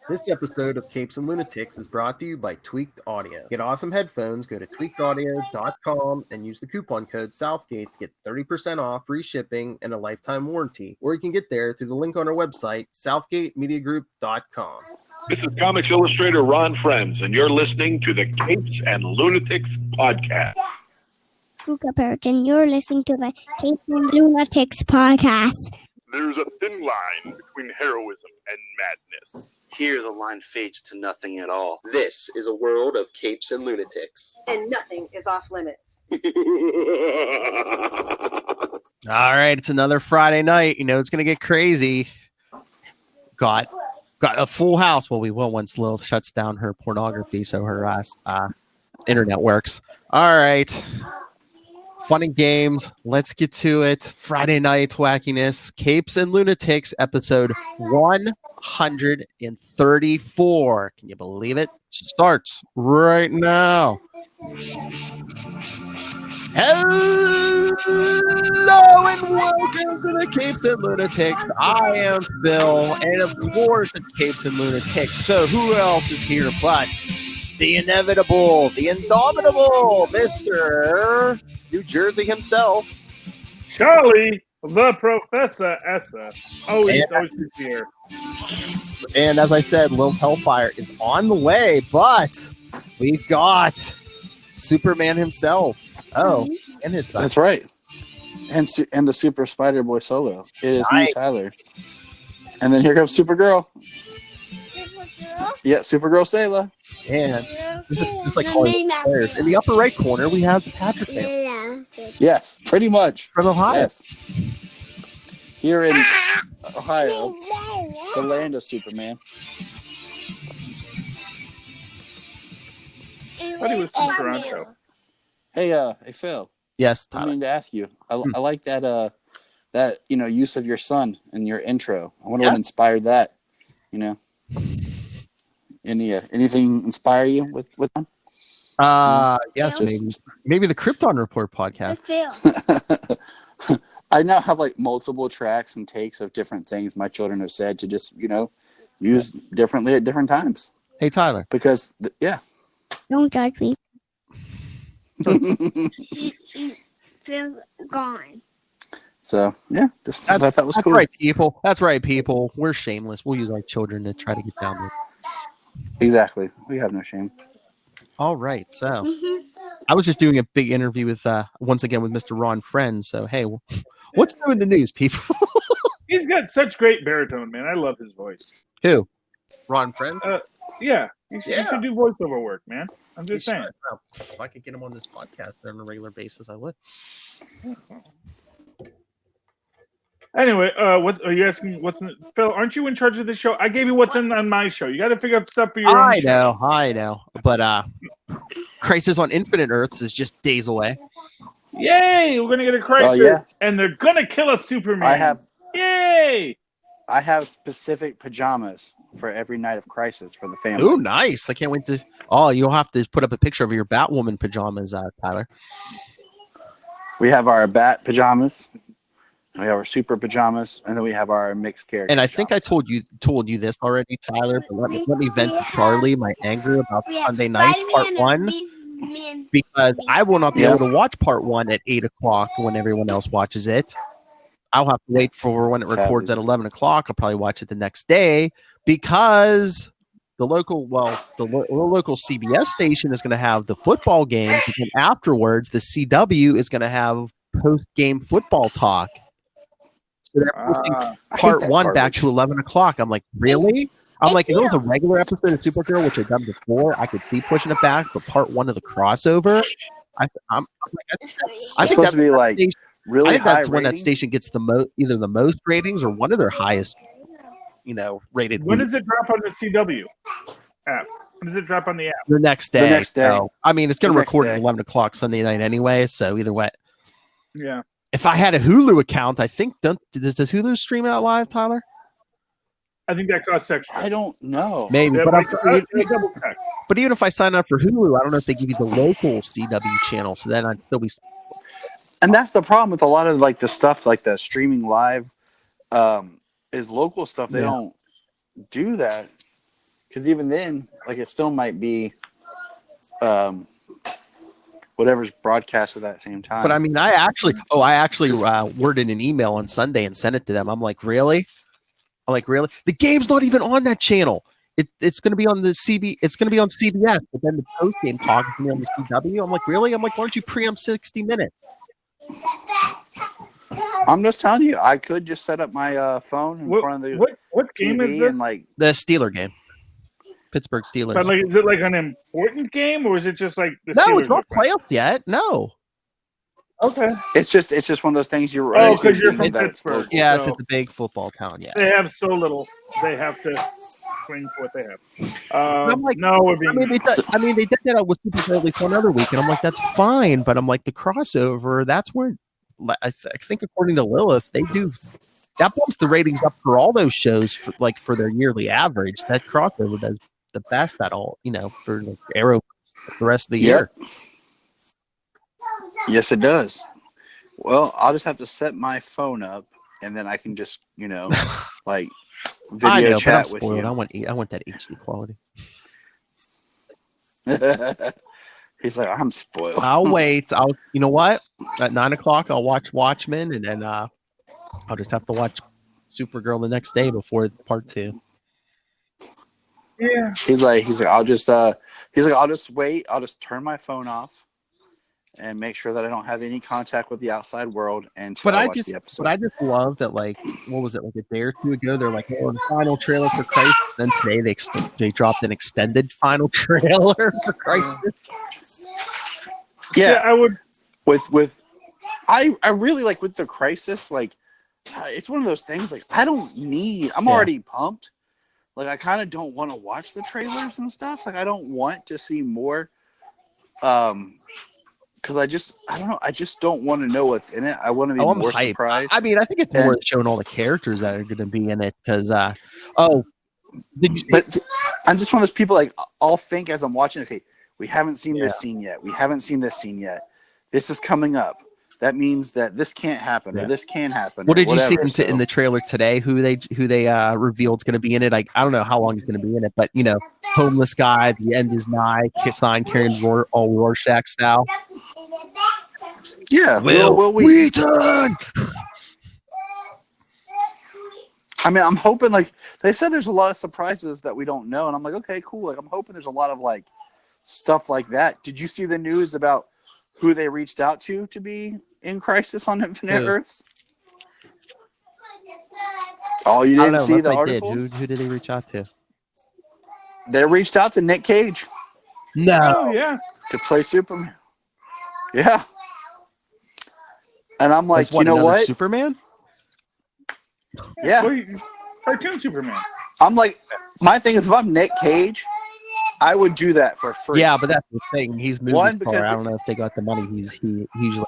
This episode of Capes and Lunatics is brought to you by Tweaked Audio. Get awesome headphones, go to tweakedaudio.com and use the coupon code Southgate to get 30% off, free shipping, and a lifetime warranty. Or you can get there through the link on our website, southgatemediagroup.com. This is Comics Illustrator Ron Friends, and you're listening to the Capes and Lunatics podcast. Fuka Parrot, and you're listening to the Capes and Lunatics podcast. There's a thin line between heroism and madness. Here the line fades to nothing at all. This is a world of Capes and Lunatics. And nothing is off limits. All right, it's another Friday night. You know, it's going to get crazy. Got a full house. Well, we will once Lil shuts down her pornography so her internet works. All right. Fun and games. Let's get to it. Friday night wackiness. Capes and Lunatics, episode 134. Can you believe it? Starts right now. Hello and welcome to the Capes and Lunatics. I am Phil, and of course it's Capes and Lunatics. So who else is here but the inevitable, the indomitable, Mr. New Jersey himself, Charlie, the Professor Essa. Always here. And as I said, Lil Hellfire is on the way, but we've got Superman himself. Oh, and his son. That's right. And the Super Spider Boy solo. It is me, Tyler. And then here comes Supergirl. Supergirl? Yeah, Supergirl Sayla. And this is just like calling players. In the upper right corner, we have the Patrick family. Yes, pretty much. From Ohio. Yes. Here in Ohio, the land of Superman. I thought he was from Toronto. Hey, Phil. Yes, I Tyler. mean to ask you. I like that use of your son in your intro. I wonder what inspired that. You know. Anything inspire you with them? Yes, maybe the Krypton Report podcast. I now have like multiple tracks and takes of different things my children have said to just, use differently at different times. Hey, Tyler. Because, Don't judge me. Phil's gone. So, yeah. I thought that was that's cool. Right, people. That's right, people. We're shameless. We'll use our children to try to get down there. Exactly. We have no shame. All right. So I was just doing a big interview with, once again, with Mr. Ron Friends. So, hey, what's new in the news, people? He's got such great baritone, man. I love his voice. Who? Ron Friends? Yeah. He should do voiceover work, man. I'm just saying. Well, if I could get him on this podcast on a regular basis, I would. Anyway, what are you asking? Phil? Aren't you in charge of the show? I gave you what's on my show. You got to figure out stuff for your own show. I know. But Crisis on Infinite Earths is just days away. Yay! We're gonna get a Crisis, and they're gonna kill a Superman. Yay! I have specific pajamas for every night of Crisis for the family. Ooh, nice! I can't wait to. Oh, you'll have to put up a picture of your Batwoman pajamas, Tyler. We have our Bat pajamas. We have our super pajamas, and then we have our mixed character. And I think I told you this already, Tyler. But let me vent to Charlie my anger about Sunday night, part 1, because I will not be able to watch part 1 at 8:00 when everyone else watches it. I'll have to wait for when it records at 11:00. I'll probably watch it the next day because the local CBS station is going to have the football game, and then afterwards the CW is going to have post-game football talk. So they're pushing part 1 back to 11:00. I'm like, really? I'm like, if it was a regular episode of Supergirl, which I've done before, I could see pushing it back. But part 1 of the crossover, I think that's be like really. I think that's when that station gets either the most ratings or one of their highest, rated. When does it drop on the CW app? When does it drop on the app? The next day. The next day. So, I mean, it's going to record at 11:00 Sunday night anyway. So either way. Yeah. If I had a Hulu account, I think does Hulu stream out live, Tyler? I think that costs extra. I don't know. Maybe, Yeah, but double check. But even if I sign up for Hulu, I don't know if they give you the local CW channel, so then I'd still be. And that's the problem with a lot of like the stuff like the streaming live is local stuff. They don't do that. Because even then, like it still might be whatever's broadcast at that same time. But I mean, I actually worded an email on Sunday and sent it to them. I'm like, really? Really? The game's not even on that channel. It's going to be on the CB. It's going to be on CBS. But then the post game talk is going to be on the CW. I'm like, really? I'm like, why don't you preempt 60 minutes? I'm just telling you, I could just set up my phone in front of the what game TV is this? and like the Steeler game, Pittsburgh Steelers. But like, is it like an important game, or is it just like the no? Steelers It's not playoffs yet. No. Okay. it's just one of those things you're. Oh, because you're from Pittsburgh. Yes, so it's a big football town. Yeah. they have so little. They have to swing for what they have. I'm like, no, we're being. they did that with Super Bowl one other week, and I'm like, that's fine. But I'm like, the crossover. That's where I think, according to Lilith, they do that bumps the ratings up for all those shows for their yearly average. That crossover does the best at all, for like Arrow the rest of the year. Yes, it does. Well, I'll just have to set my phone up, and then I can just, like video chat with you. I want that HD quality. He's like, I'm spoiled. I'll wait. You know what? At 9:00, I'll watch Watchmen, and then I'll just have to watch Supergirl the next day before part 2. Yeah. He's like, I'll just wait. I'll just turn my phone off and make sure that I don't have any contact with the outside world until I watch the episode. But I just love that, like, what was it, like a day or two ago? They're like, oh, the final trailer for Christ. Then today they dropped an extended final trailer for Christ. Yeah, I would. I really like with the Crisis, like, it's one of those things, like, I'm already pumped. Like, I kind of don't want to watch the trailers and stuff. Like, I don't want to see more. Because I don't know. I just don't want to know what's in it. I want to be more surprised. I mean, I think it's more showing all the characters that are going to be in it. Because, did you see but I'm just one of those people, like, I'll think as I'm watching, okay, we haven't seen this scene yet. We haven't seen this scene yet. This is coming up. That means that this can't happen or this can happen. What did you see in the trailer today? Who they revealed is going to be in it? I don't know how long he's going to be in it, but homeless guy. The end is nigh. Sign carrying Rorschach style. Yeah, Will Wheaton. I mean, I'm hoping, like they said, there's a lot of surprises that we don't know, and I'm like, okay, cool. Like, I'm hoping there's a lot of like stuff like that. Did you see the news about who they reached out to be in Crisis on Infinite Earths? Oh, you didn't see the articles? Who did they reach out to? They reached out to Nick Cage. No. Oh, yeah. To play Superman. Yeah. And I'm like, you know what? Superman? Yeah. Cartoon Superman. I'm like, my thing is, if I'm Nick Cage, I would do that for free. Yeah, but that's the thing. He's movie star. I don't know if they got the money. He usually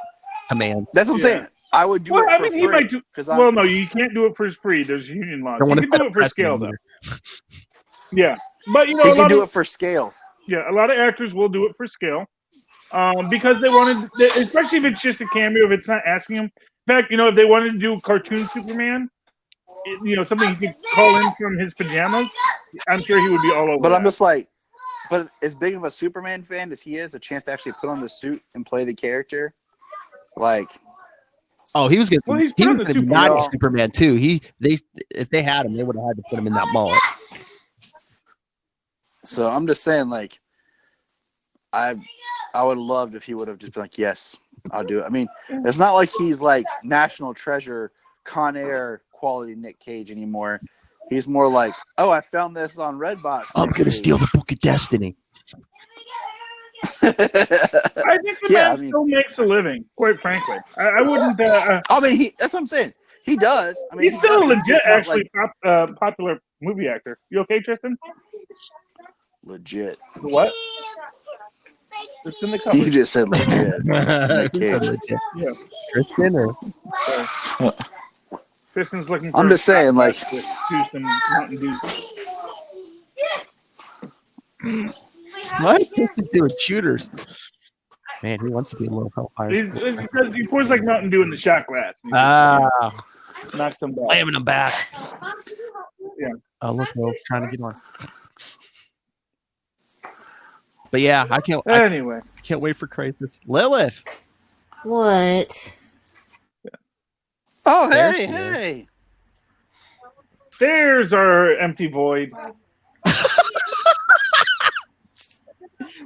command. That's what I'm saying. I would do it for free. He might do. Well, no, you can't do it for free. There's union laws. You can do it for scale, though. Yeah, but he can do it for scale. Yeah, a lot of actors will do it for scale, because they wanted, especially if it's just a cameo. If it's not asking them. In fact, if they wanted to do cartoon Superman, something he could call in from his pajamas, I'm sure he would be all over. But I'm just like. But as big of a Superman fan as he is, a chance to actually put on the suit and play the character, like, he was going to. Well, he was going to be not Superman too. If they had him, they would have had to put him in that mullet. So I'm just saying, like, I would have loved if he would have just been like, yes, I'll do it. I mean, it's not like he's like national treasure, Con Air quality Nick Cage anymore. He's more like, oh, I found this on Redbox. I'm going to steal the Book of Destiny. I think the man still makes a living, quite frankly. I wouldn't. I mean, that's what I'm saying. He does. I mean, he's still a legit, actually, popular movie actor. You okay, Tristan? Legit. What? Just in the cover. You just said legit. Legit. Yeah. Tristan or? Tristan's looking for. I'm just saying, like. Juice and Mountain Dew. What? Tristan's doing shooters. Man, he wants to be a little hellfire. Because he pours like Mountain Dew in the shot glass. Knocks them back. Slamming them back. Yeah. Oh, look, Will's trying to get on. But yeah, I can't wait for Crisis. Lilith. What? Oh, There hey, she is. hey. There's our empty void.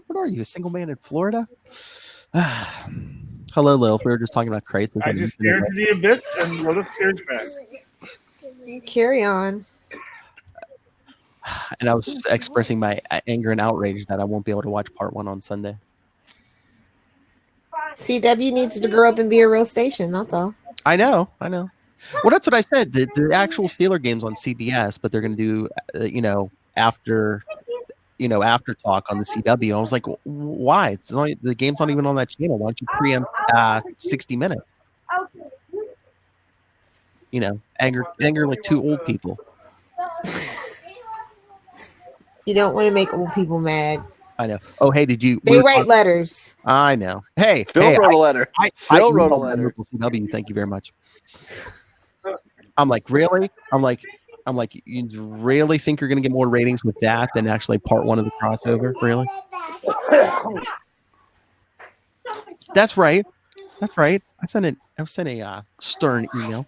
What are you, a single man in Florida? Hello, Lilith. We were just talking about Crisis. I just stare into the abyss and Lilith stares back. Carry on. And I was just expressing my anger and outrage that I won't be able to watch part 1 on Sunday. CW needs to grow up and be a real station. That's all. I know. Well, that's what I said. The actual Steeler game's on CBS, but they're going to do, after talk on the CW. I was like, why? The game's not even on that channel. Why don't you preempt 60 minutes? Anger like two old people. You don't want to make old people mad. I know. Oh, hey, did you? They write letters. I know. Hey, Phil wrote a letter. Phil wrote a letter. CW, thank you very much. I'm like, really? I'm like, you really think you're going to get more ratings with that than actually part 1 of the crossover? Really? That's right. I sent a stern email.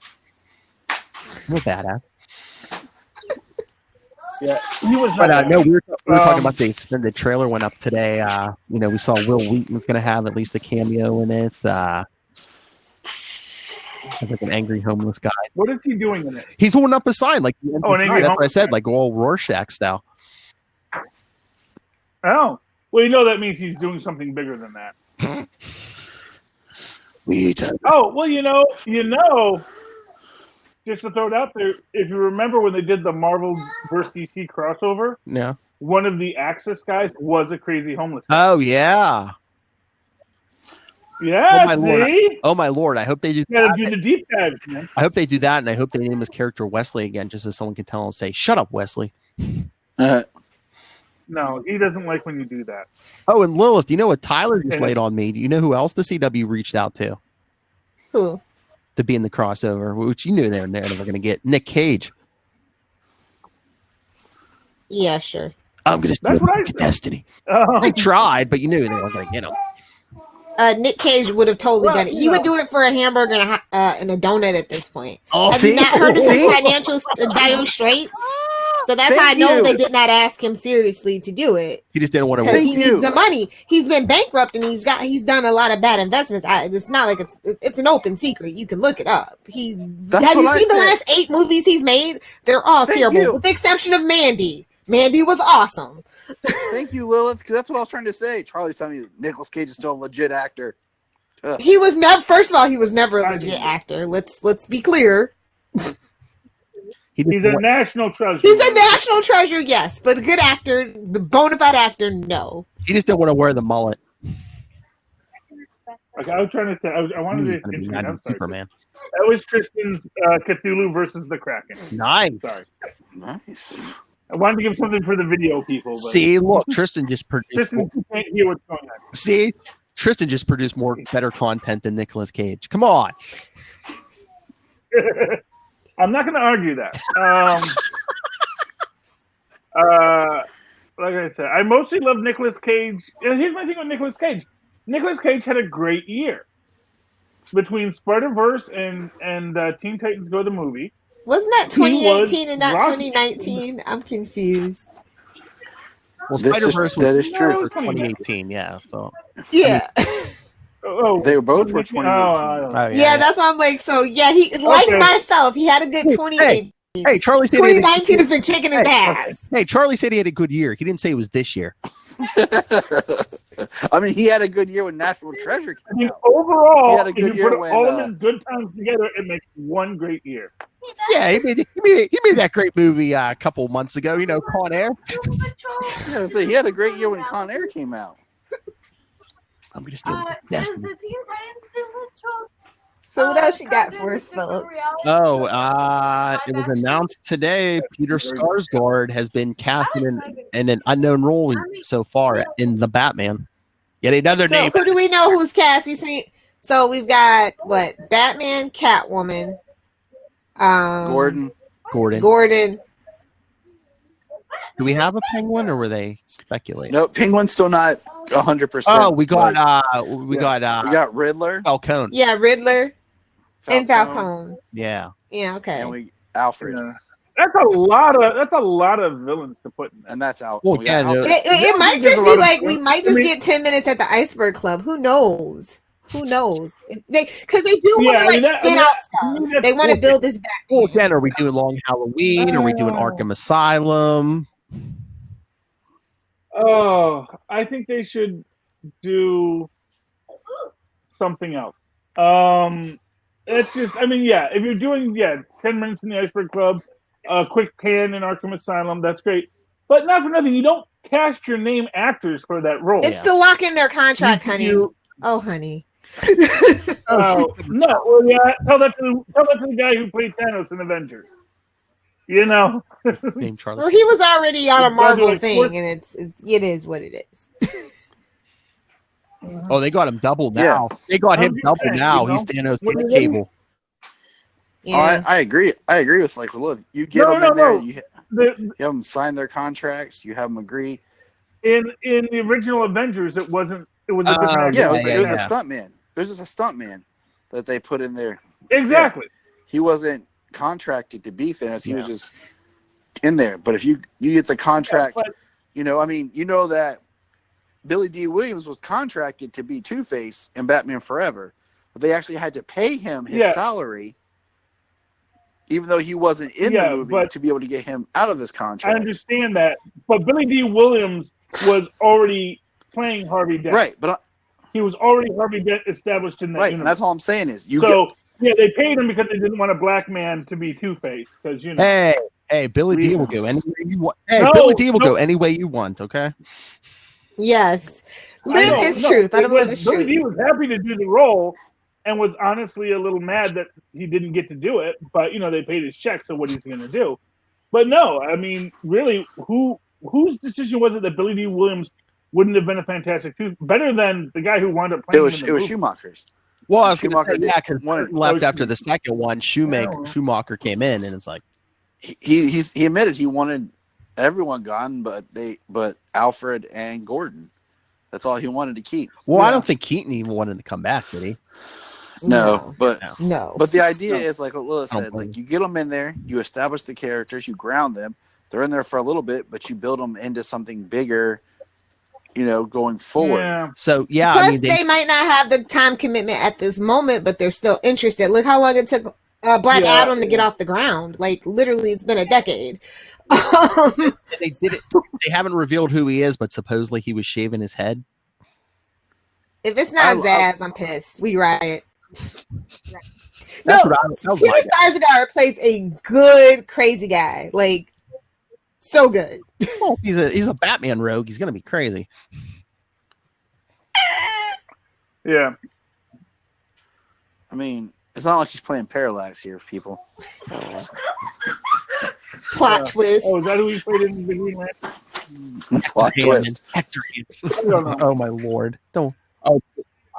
I'm a badass. Yeah, he was. But no, we were talking about the extended trailer went up today. We saw Will Wheaton's going to have at least a cameo in it. Like an angry homeless guy. What is he doing in it? He's holding up a sign like an angry that's what I said, guy. like all Rorschach style. Oh, well, that means he's doing something bigger than that. Oh, well, just to throw it out there, if you remember when they did the Marvel vs. DC crossover, Yeah. one of the Axis guys was a crazy homeless guy. Oh yeah. Yeah, oh my lord! I hope they do. Gotta do the deep dives, man. I hope they do that, and I hope they name his character Wesley again, just so someone can tell him, say, "Shut up, Wesley." No, he doesn't like when you do that. Oh, and Lilith, you know what Tyler just laid on me? Do you know who else the CW reached out to? Who? To be in the crossover, which you knew they were never going to get. Nick Cage. Yeah, sure. I'm going to steal Destiny. They tried, but you knew they weren't going to get him. Nick Cage would have totally done it. He would do it for a hamburger and a donut at this point. Oh, have you not heard of his financial dire straits? So that's how I know they did not ask him seriously to do it. He just didn't want to. Because he needs the money. He's been bankrupt and he's done a lot of bad investments. It's not like it's an open secret. You can look it up. Have you seen the last 8 movies he's made? They're all terrible, with the exception of Mandy. Mandy was awesome. Thank you, Lilith, because that's what I was trying to say. Charlie's telling me Nicolas Cage is still a legit actor. He was never. First of all, he was never a legit actor. Let's be clear. He's a national treasure. He's a national treasure, yes, but a good actor, the bona fide actor, no. He just didn't want to wear the mullet. Okay, I was trying to say, I wanted to. I'm Superman. That was Tristan's Cthulhu versus the Kraken. Nice. Sorry. Nice. I wanted to give something for the video people. But... See, look, Tristan just produced. Tristan can't hear what's going on. See, Tristan just produced better content than Nicolas Cage. Come on. I'm not going to argue that. Like I said, I mostly love Nicolas Cage. And here's my thing with Nicolas Cage. Nicolas Cage had a great year between Spider-Verse and Teen Titans Go the movie. Wasn't that 2018 and not 2019? I'm confused. Well, Spider-Verse was true for 2018, yeah. So yeah. They were both for 2018. Yeah, that's why I'm like, so yeah, he like myself, he had a good 2018. Hey, Charlie said 2019 has been kicking his ass. Hey, Charlie said he had a good year. He didn't say it was this year. I mean, he had a good year when National Treasure came I mean, out. overall, He had a good if you year put when, all of his good times together, it makes one great year. Yeah, he made that great movie a couple months ago. You know, Con Air. Yeah, so he had a great year when Con Air came out. I'm gonna steal Destiny. So what else you got for us, Philip? Oh, it was announced today. Peter Skarsgård has been cast in an unknown role so far in the Batman. Yet another name. Who do we know who's cast? So we've got what? Batman, Catwoman, Gordon. Do we have a Penguin, or were they speculating? No, Penguin's still not 100%. Oh, we got we got Riddler, Falcone. Yeah, Riddler and Falcone. Yeah. Yeah. Okay. and Alfred. Yeah. That's a lot of villains to put in there. And that's out. Well, We got Alfred. It might just be like we might just get 10 minutes at the Iceberg Club. Who knows? Who knows? Because they do want to spin out stuff. They want to build this back. Well, again, are we doing Long Halloween? Are we doing Arkham Asylum? Oh, I think they should do something else. It's just, I mean, yeah, if you're doing 10 minutes in the Iceberg Club, a quick pan in Arkham Asylum, that's great. But not for nothing, you don't cast your name actors for that role. It's to lock in their contract, honey. Oh, honey. No, well, yeah, tell that to the guy who played Thanos in Avengers. You know, Name Charlie. Well, he was already on a Marvel thing, and it is what it is. Oh, they got him double now. Yeah. They got him double now. He's Thanos with Cable. Yeah. Oh, I agree. I agree with look, you get them in there. You have them sign their contracts. You have them agree. In the original Avengers, it wasn't. It was a different. It was a stuntman. There's just a stuntman that they put in there. Exactly. He wasn't contracted to be Thanos. He was just in there. But if you get the contract, that Billy D. Williams was contracted to be Two-Face in Batman Forever, but they actually had to pay him his salary, even though he wasn't in the movie, to be able to get him out of his contract. I understand that, but Billy D. Williams was already playing Harvey Dent. Right, but he was already Harvey Dent established in that universe. And that's all I'm saying is they paid him because they didn't want a black man to be Two-Face, because Hey, Billy D will go anywhere you want. Billy D will go any way you want. Okay. Yes, live his truth. I don't live his truth. Billy D was happy to do the role, and was honestly a little mad that he didn't get to do it. But they paid his check, so what he's going to do? But no, I mean, really, whose decision was it that Billy D. Williams wouldn't have been a fantastic Tooth? Better than the guy who wound up playing. It was Schumacher's. Well, I was Schumacher left after the second one. Schumacher came in, and it's like he admitted he wanted everyone gone, but Alfred and Gordon. That's all he wanted to keep. Well, I don't think Keaton even wanted to come back, did he? No. But the idea is like what Lila said, you get them in there, you establish the characters, you ground them. They're in there for a little bit, but you build them into something bigger, going forward. Yeah. So plus they might not have the time commitment at this moment, but they're still interested. Look how long it took Black Adam to get off the ground. Like literally, it's been a decade. They did it. They haven't revealed who he is, but supposedly he was shaving his head. If it's not Zaz, I'm pissed. We riot. That's Peter Sarsgaard plays a good crazy guy. Like so good. Well, he's a Batman rogue. He's gonna be crazy. Yeah. I mean, it's not like he's playing Parallax here, people. Plot twist. Oh, is that who he played in the Green Lantern? Plot twist. Oh my lord! Don't. Oh,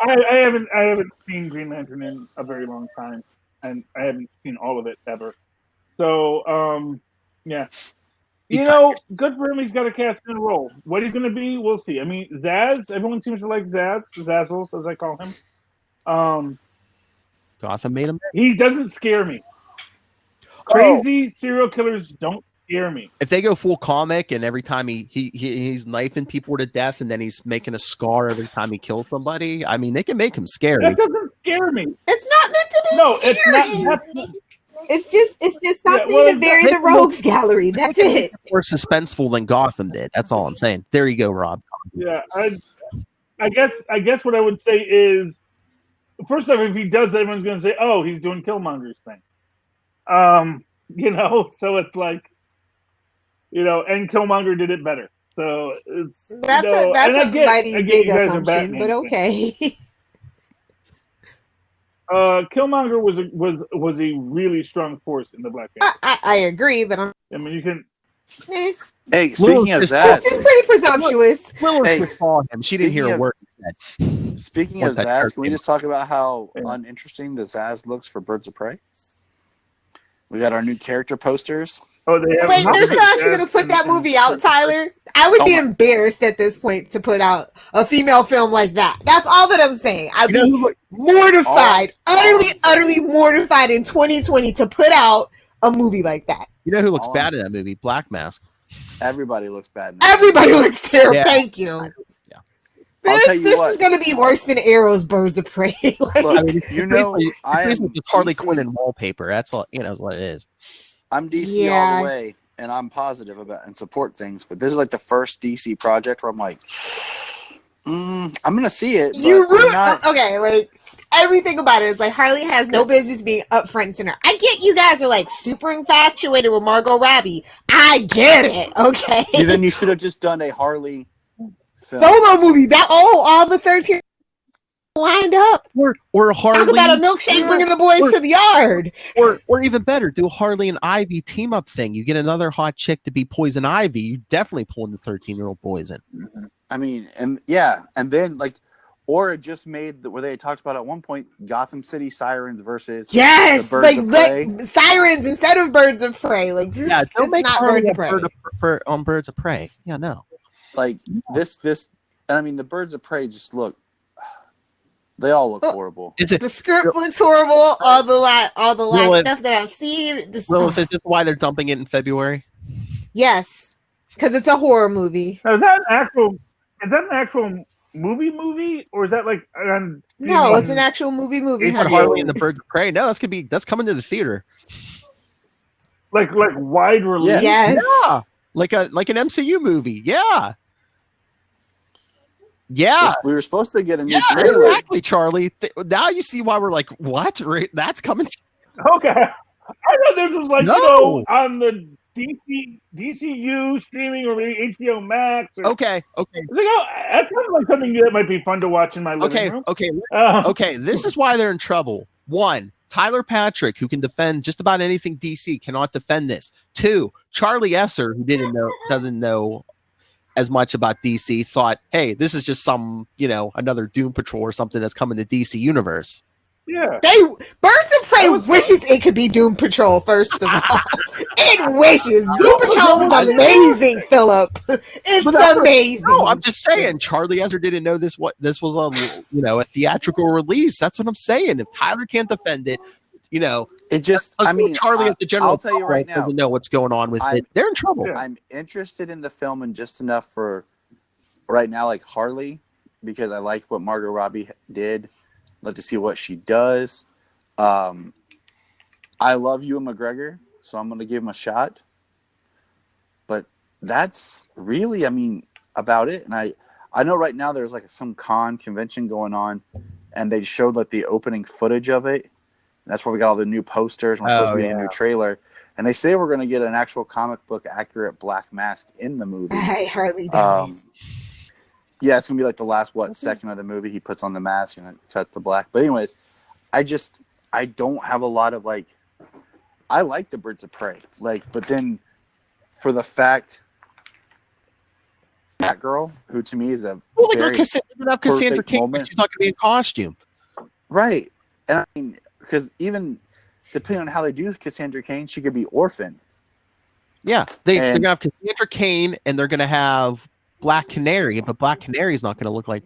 I haven't seen Green Lantern in a very long time, and I haven't seen all of it ever. So, yeah. Good for him. He's got a cast in a role. What he's going to be, we'll see. I mean, Zaz. Everyone seems to like Zaz. Zazzles, as I call him. Gotham made him. He doesn't scare me. Crazy serial killers don't scare me. If they go full comic and every time he's knifing people to death and then he's making a scar every time he kills somebody, I mean, they can make him scary. That doesn't scare me. It's not meant to be scary. It's not. It's just something to vary the rogues gallery. That's it. More suspenseful than Gotham did. That's all I'm saying. There you go, Rob. Yeah, I guess what I would say is, first off, if he does that, everyone's going to say, "Oh, he's doing Killmonger's thing." So it's like, and Killmonger did it better. So that's a mighty big assumption, but okay. Killmonger was a really strong force in the Black Panther. I agree, but I mean, you can. Hey, speaking of Zaz, this is pretty presumptuous. Lilith saw him. She didn't hear a word he said. Speaking of Zaz, can we just talk about how uninteresting the Zaz looks for Birds of Prey? We got our new character posters. Oh, they have. Wait, they're still actually going to put that movie out, Tyler? I would be embarrassed at this point to put out a female film like that. That's all that I'm saying. I'd be mortified, utterly mortified in 2020 to put out a movie like that. You know who looks bad in that movie? Black Mask. Everybody looks bad. Everybody looks terrible. Yeah. Thank you. Yeah. This is going to be worse than Arrow's Birds of Prey. Look, I mean, you know, I am Harley Quinn and wallpaper. That's all. You know what it is. I'm DC all the way, and I'm positive about and support things. But this is like the first DC project where I'm like, I'm gonna see it. You okay? Like everything about it is like Harley has no business being up front and center. I get you guys are like super infatuated with Margot Robbie. I get it. Okay. Then you should have just done a Harley film. Solo movie. All the 13 lined up. Or Harley. Talk about a milkshake bringing the boys to the yard. Or even better, do Harley and Ivy team up thing. You get another hot chick to be Poison Ivy. You definitely pulling the 13-year-old boys in. I mean, and then like, or it just made where they talked about at one point Gotham City Sirens versus the Birds of Prey. Sirens instead of Birds of Prey. Like, just, don't make not Harley Birds of Prey. on Birds of Prey. Yeah, no. Like this. I mean, the Birds of Prey just look. They all look horrible. The script looks horrible. All the last stuff that I've seen. Is this why they're dumping it in February? Yes, because it's a horror movie. Now, is that an actual movie, or is that like? No, it's an actual movie. Harley and the Birds of Prey. No, that's coming to the theater. Like wide release. Yes. Yeah, like an MCU movie. Yeah. Yeah, we were supposed to get a new trailer. Exactly, Charlie. Now you see why we're like, what? That's coming. Okay, I thought this was like on the DCU streaming or maybe HBO Max. Okay. It's like, that sounds like something that might be fun to watch in my living room. Okay. This is why they're in trouble. 1, Tyler Patrick, who can defend just about anything DC, cannot defend this. 2, Charlie Esser, who doesn't know as much about DC, thought, hey, this is just some, another Doom Patrol or something that's coming to DC Universe. Yeah. Birds of Prey wishes it could be Doom Patrol, first of all. It wishes. Doom Patrol is amazing, Philip. It's amazing. No, I'm just saying, Charlie Esser didn't know this was a theatrical release. That's what I'm saying. If Tyler can't defend it, it just. Charlie at the general. I'll tell you right now, doesn't know what's going on with it. They're in trouble. I'm interested in the film and just enough for right now, like Harley, because I liked what Margot Robbie did. Like to see what she does. I love Ewan McGregor, so I'm going to give him a shot. But that's really, about it. And I know right now there's like some convention going on, and they showed like the opening footage of it. And that's where we got all the new posters. And we're supposed to be a new trailer. And they say we're going to get an actual comic book accurate Black Mask in the movie. I hardly doubt. Yeah, it's going to be like the last, second of the movie. He puts on the mask and it cuts to black. But anyways, I don't have a lot of I like the Birds of Prey. But then for the fact that girl, who to me is a Cassandra Cain, but she's not going to be in costume. Right. And because even depending on how they do Cassandra Cain, she could be Orphan. Yeah, they're going to have Cassandra Cain and they're going to have Black Canary, but Black Canary is not going to look like,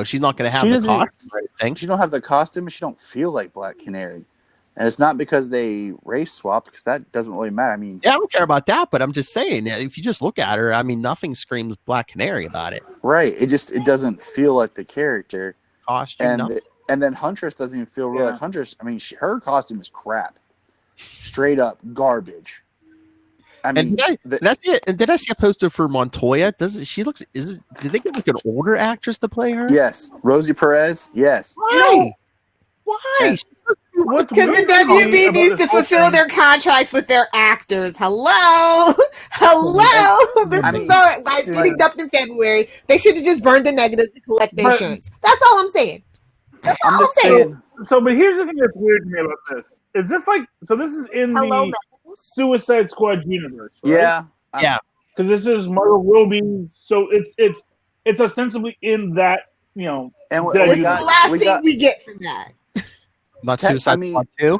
she's not going to have the costume or anything. She don't have the costume, and she don't feel like Black Canary. And it's not because they race swap, because that doesn't really matter. I don't care about that, but I'm just saying, if you just look at her, nothing screams Black Canary about it. Right. It doesn't feel like the character. Costume, and then Huntress doesn't even feel real like Huntress. her costume is crap. Straight up garbage. Did I see a poster for Montoya? Did they get like an older actress to play her? Yes. Rosie Perez. Yes. Why? Because the WB needs to fulfill their contracts with their actors. Hello. This is it's getting dumped in February. They should have just burned the negatives to collect their insurance. That's all I'm saying. I'm saying. So, but here's the thing that's weird to me about this. Is this this is in the Suicide Squad universe, right? Yeah. Because this is Margot Robbie, so it's ostensibly in that, And it's the last thing we get from that. Not Suicide Squad 2?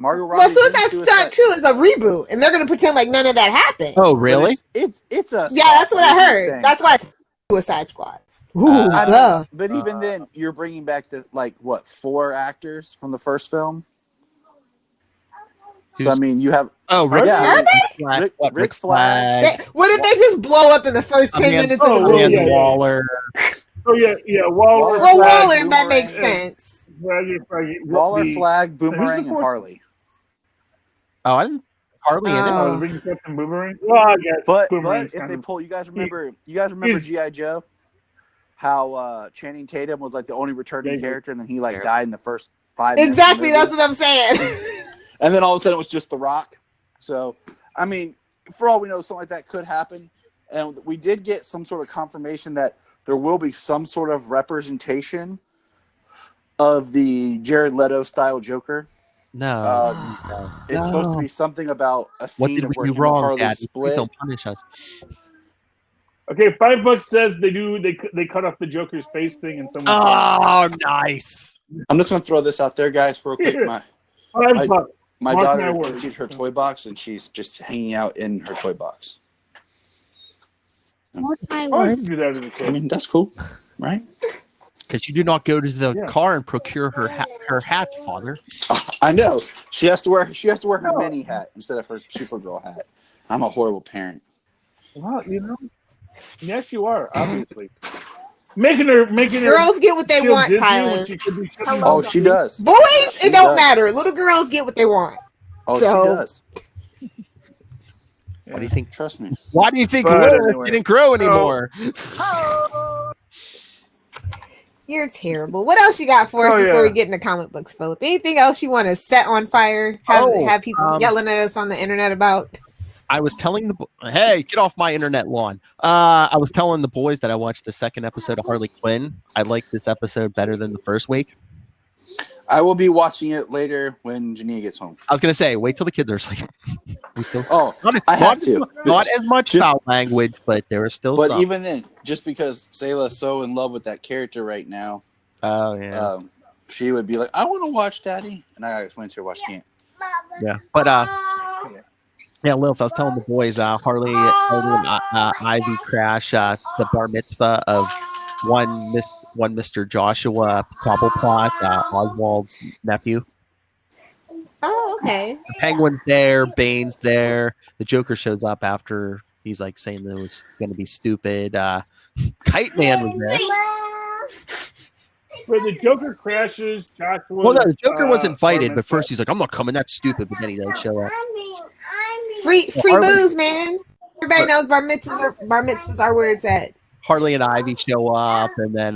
Margot Robbie. Well, Suicide Squad 2 is a reboot, and they're going to pretend like none of that happened. Oh, really? It's a yeah, that's what I heard. thing. That's why it's Suicide Squad. Ooh, but even then, you're bringing back the 4 actors from the first film. So I mean, you have Rick Flag. What if they just blow up in the first 10 minutes of the movie? Waller. Oh yeah, Waller. Well, Waller, that makes sense. Waller, Flag, Boomerang, and Harley. Oh, I didn't. Harley in it. Ring Captain Boomerang. Well, I guess. But if they pull, you guys remember G.I. Joe? How Channing Tatum was like the only returning character, and then he died in the first 5 minutes. Exactly, that's what I'm saying. And then all of a sudden it was just The Rock. So, I mean, for all we know, something like that could happen. And we did get some sort of confirmation that there will be some sort of representation of the Jared Leto style Joker. No, it's supposed to be something about a scene what did we where do wrong, Harley Daddy? split. Please don't punish us. Okay, $5 says they cut off the Joker's face thing and someone. Oh, nice. I'm just gonna throw this out there, guys, for a quick. $5. My daughter emptied her toy box, and she's just hanging out in her toy box. I do that as a kid. I mean, that's cool, right? Because you do not go to the car and procure her hat, Father. I know. She has to wear her mini hat instead of her Supergirl hat. I'm a horrible parent. Well, yes, you are, obviously. making her girls get what they want, Disney Tyler. Oh, she does. Boys, it don't matter. Little girls get what they want. Oh, so. She does. What do you think? Trust me. Why do you think Lilith didn't grow anymore? You're terrible. What else you got for us before we get into comic books, Philip? Anything else you want to set on fire? Have people yelling at us on the internet about? I was telling hey, get off my internet lawn. I was telling the boys that I watched the second episode of Harley Quinn. I like this episode better than the first week. I will be watching it later when Jania gets home. I was gonna say, wait till the kids are asleep. I have to. Not as much foul language, but there is still. But even then, just because Sayla's so in love with that character right now, she would be like, "I want to watch Daddy," and I explained to her why she can't. Yeah, but yeah, Lilith, I was telling the boys, Harley and Ivy crash the bar mitzvah of one Mr. Joshua Cobblepot, Oswald's nephew. Oh, okay. The Penguin's there, Bane's there. The Joker shows up after he's like saying that it was going to be stupid. Kite Man was there. Where the Joker crashes, Joshua. Well, no, the Joker was invited, but first he's like, "I'm not coming. That's stupid." But then he does show up. Free booze, man. Everybody knows bar mitzvahs are where it's at. Harley and Ivy show up, and then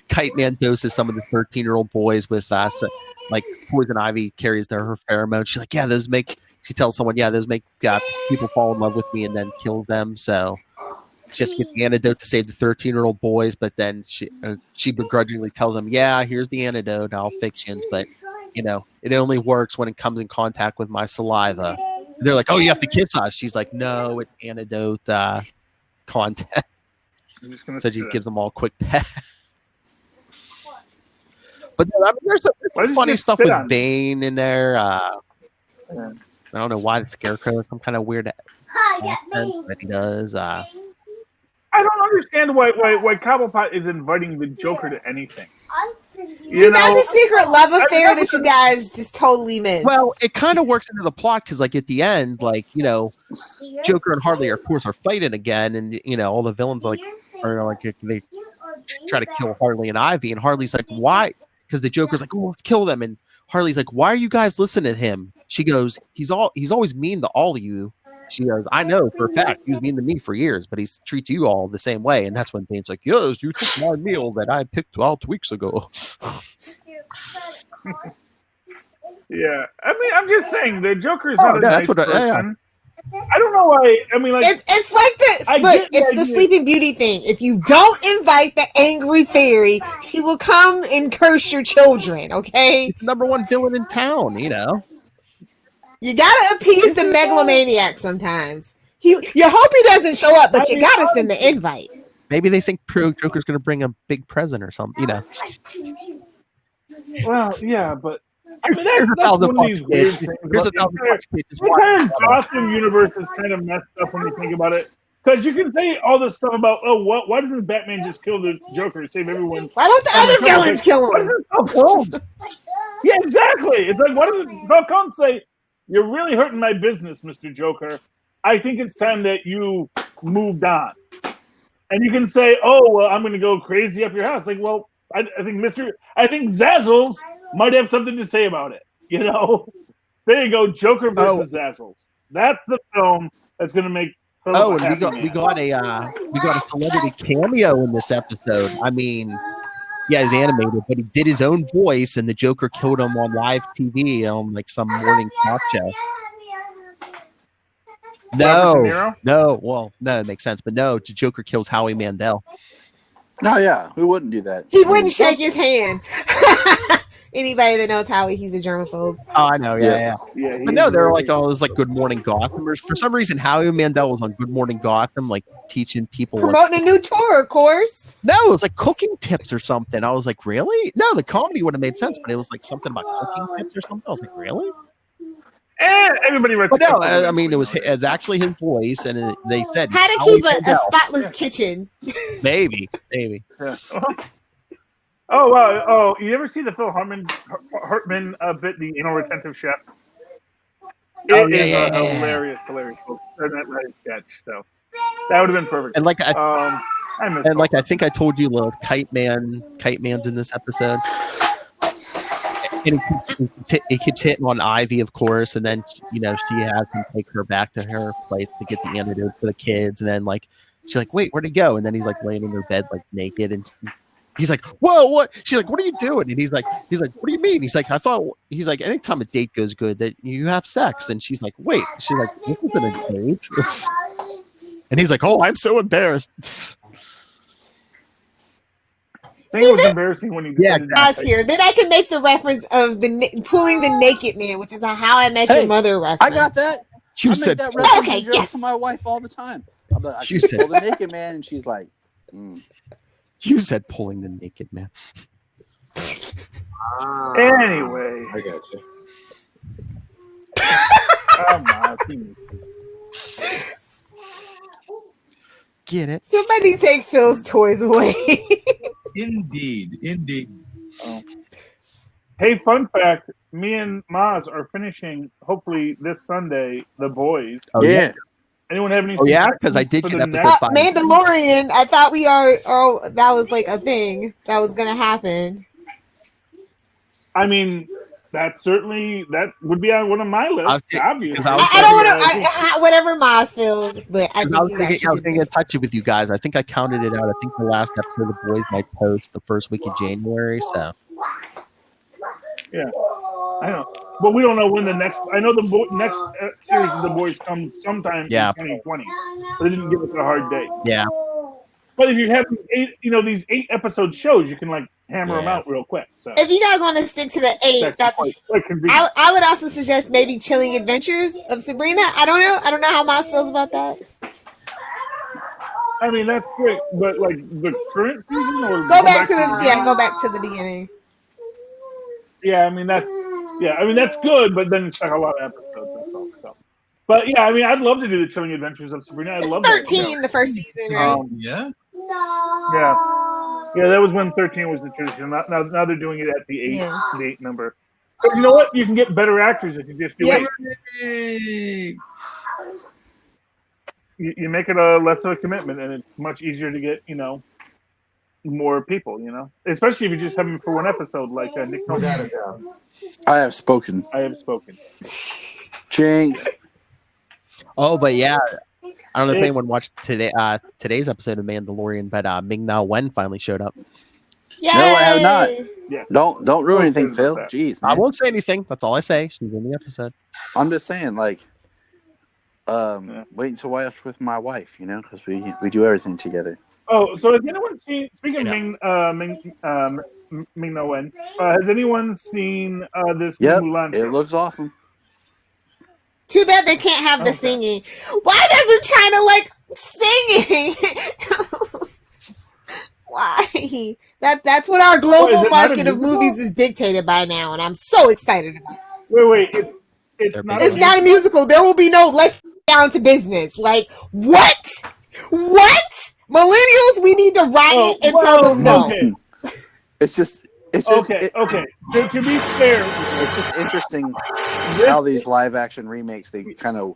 Kite Man doses some of the 13-year-old boys with like Poison Ivy carries her pheromones. She's like, "Yeah, those make." She tells someone, "Yeah, those make people fall in love with me," and then kills them. So she has to get the antidote to save the 13-year-old boys. But then she begrudgingly tells them, "Yeah, here's the antidote. I'll fix you." But it only works when it comes in contact with my saliva. They're like, "Oh, you have to kiss us." She's like, "No, it's antidote contact." So she gives them all a quick pet. But I mean, there's some funny stuff with Bane in there. I don't know why the Scarecrow has some kind of weird accent that he does. I don't understand why Cobblepot is inviting the Joker to anything. See, that's a secret love affair that you guys just totally missed. Well, it kind of works into the plot because, like, at the end, like, Joker and Harley, of course, are fighting again, and all the villains are like they try to kill Harley and Ivy, and Harley's like, "Why?" Because the Joker's like, "Oh, let's kill them," and Harley's like, "Why are you guys listening to him?" She goes, "He's always mean to all of you." She goes, "I know for a fact he was mean to me for years, but he treats you all the same way." And that's when Bane's like, "Yes, you took my meal that I picked 12 weeks ago." Yeah, I mean, I'm just saying the Joker is not a nice person. Yeah. I don't know why. I mean, like it's like this. Look, it's the Sleeping Beauty thing. If you don't invite the angry fairy, she will come and curse your children. Okay, he's the number one villain in town. You gotta appease the megalomaniac sometimes. You hope he doesn't show up, but you gotta send the invite. Maybe they think Joker's gonna bring a big present or something. Well, yeah, but I mean, that's one of these weird things. Here's about $1,000. the entire Gotham universe is kind of messed up when you think about it. Because you can say all this stuff about, why doesn't Batman just kill the Joker and save everyone? Why don't the other villains kill him? Why doesn't Falcone? Yeah, exactly. It's like, why doesn't Falcone say, "You're really hurting my business, Mr. Joker. I think it's time that you moved on." And you can say, "Oh, well, I'm going to go crazy up your house." Like, well, I think Zazzles might have something to say about it. You know, there you go, Joker versus Zazzles. That's the film that's going to make. Oh, and we got a celebrity cameo in this episode. I mean, yeah, he's animated, but he did his own voice, and the Joker killed him on live TV on like some morning talk show. No, it makes sense, but no, the Joker kills Howie Mandel. Oh yeah, who wouldn't do that? He wouldn't shake his hand. Anybody that knows Howie, he's a germaphobe. Oh, I know, yeah. But no, they're like, it was like Good Morning Gotham. For some reason, Howie Mandel was on Good Morning Gotham, like teaching people promoting a new tour, of course. No, it was like cooking tips or something. I was like, really? No, the comedy would have made sense, but it was like something about cooking tips or something. I was like, really? Everybody writes. But no, I mean, it was actually his voice, and they said how to keep a spotless kitchen. Maybe. Yeah. Oh wow! Oh, you ever see the Phil Hartman bit, the anal retentive chef? It is a hilarious sketch. So that would have been perfect. And I think I told you, little Kite Man's in this episode. And he keeps hitting on Ivy, of course, and then she has him take her back to her place to get the antidote for the kids, and then like she's like, "Wait, where'd he go?" And then he's like laying in her bed like naked, and he's like, "Whoa, what?" She's like, "What are you doing?" And he's like, "What do you mean?" He's like, he's like, "Anytime a date goes good, that you have sex." And she's like, "Wait," she's like, "This isn't a date." And he's like, "Oh, I'm so embarrassed." I think it was embarrassing when he exactly. Here. Then I can make the reference of pulling the naked man, which is a How I Met Your Mother reference. I got that. You said that to my wife all the time. I'm like, I pull the naked man, and she's like, You said pulling the naked man. Anyway, I got you. Come on. Get it? Somebody take Phil's toys away. Indeed. Hey, fun fact: me and Maz are finishing, hopefully this Sunday, The Boys. Oh yeah. Anyone have any? Oh yeah, because I did get episode 5. Mandalorian. I thought we are. Oh, that was like a thing that was gonna happen. I mean, that would be on one of my lists. Obviously, I don't want to. Whatever Maz feels, but I was going to get touchy with you guys. I think I counted it out. I think the last episode of The Boys might post the first week of January. So yeah, I know, but we don't know when the next. I know the next series of The Boys comes sometime in 2020, but they didn't give us a hard date. Yeah, but if you have these 8 episode shows, you can like hammer them out real quick. So if you guys want to stick to the 8, I would also suggest maybe Chilling Adventures of Sabrina. I don't know how Maz feels about that. I mean, that's great, but like the current season, or go back to the beginning. Yeah, I mean that's good, but then it's like a lot of episodes. That's all stuff. But yeah, I mean, I'd love to do the Chilling Adventures of Sabrina. I'd love 13 the first season, right? Yeah. Yeah, that was when 13 was the tradition. Now they're doing it at the 8 number. But you know what? You can get better actors if you just do 8. You make it a less of a commitment, and it's much easier to get more people. Especially if you just have them for one episode, like Nick Nolte. I have spoken. Jinx. Oh, but yeah. I don't know if anyone watched today's episode of Mandalorian, but Ming-Na Wen finally showed up. Yay! No, I have not. Yeah. Don't ruin anything, Phil. Jeez, man. I won't say anything. That's all I say. She's in the episode. I'm just saying, like, wait until I watch with my wife, because we do everything together. Oh, so has anyone seen? Speaking of Ming-Na Wen, has anyone seen this Mulan? It looks awesome. Too bad they can't have the singing. Why doesn't China like singing? Why? That's what our global market of movies is dictated by now, and I'm so excited about it. Wait. It's not a musical. There will be no let's down to business. Like, what? What? Millennials, we need to riot and tell them no. Okay. It's just okay. To be fair, it's just interesting how these live action remakes, they kind of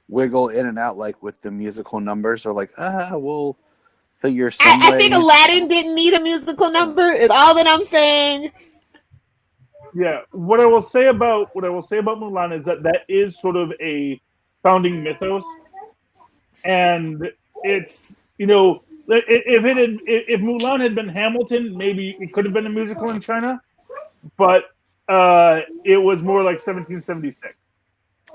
wiggle in and out, like with the musical numbers, or like, we'll figure some I think Aladdin didn't need a musical number, is all that I'm saying. Yeah, what I will say about Mulan is that is sort of a founding mythos, and it's, you know, if Mulan had been Hamilton, maybe it could have been a musical in China, but it was more like 1776.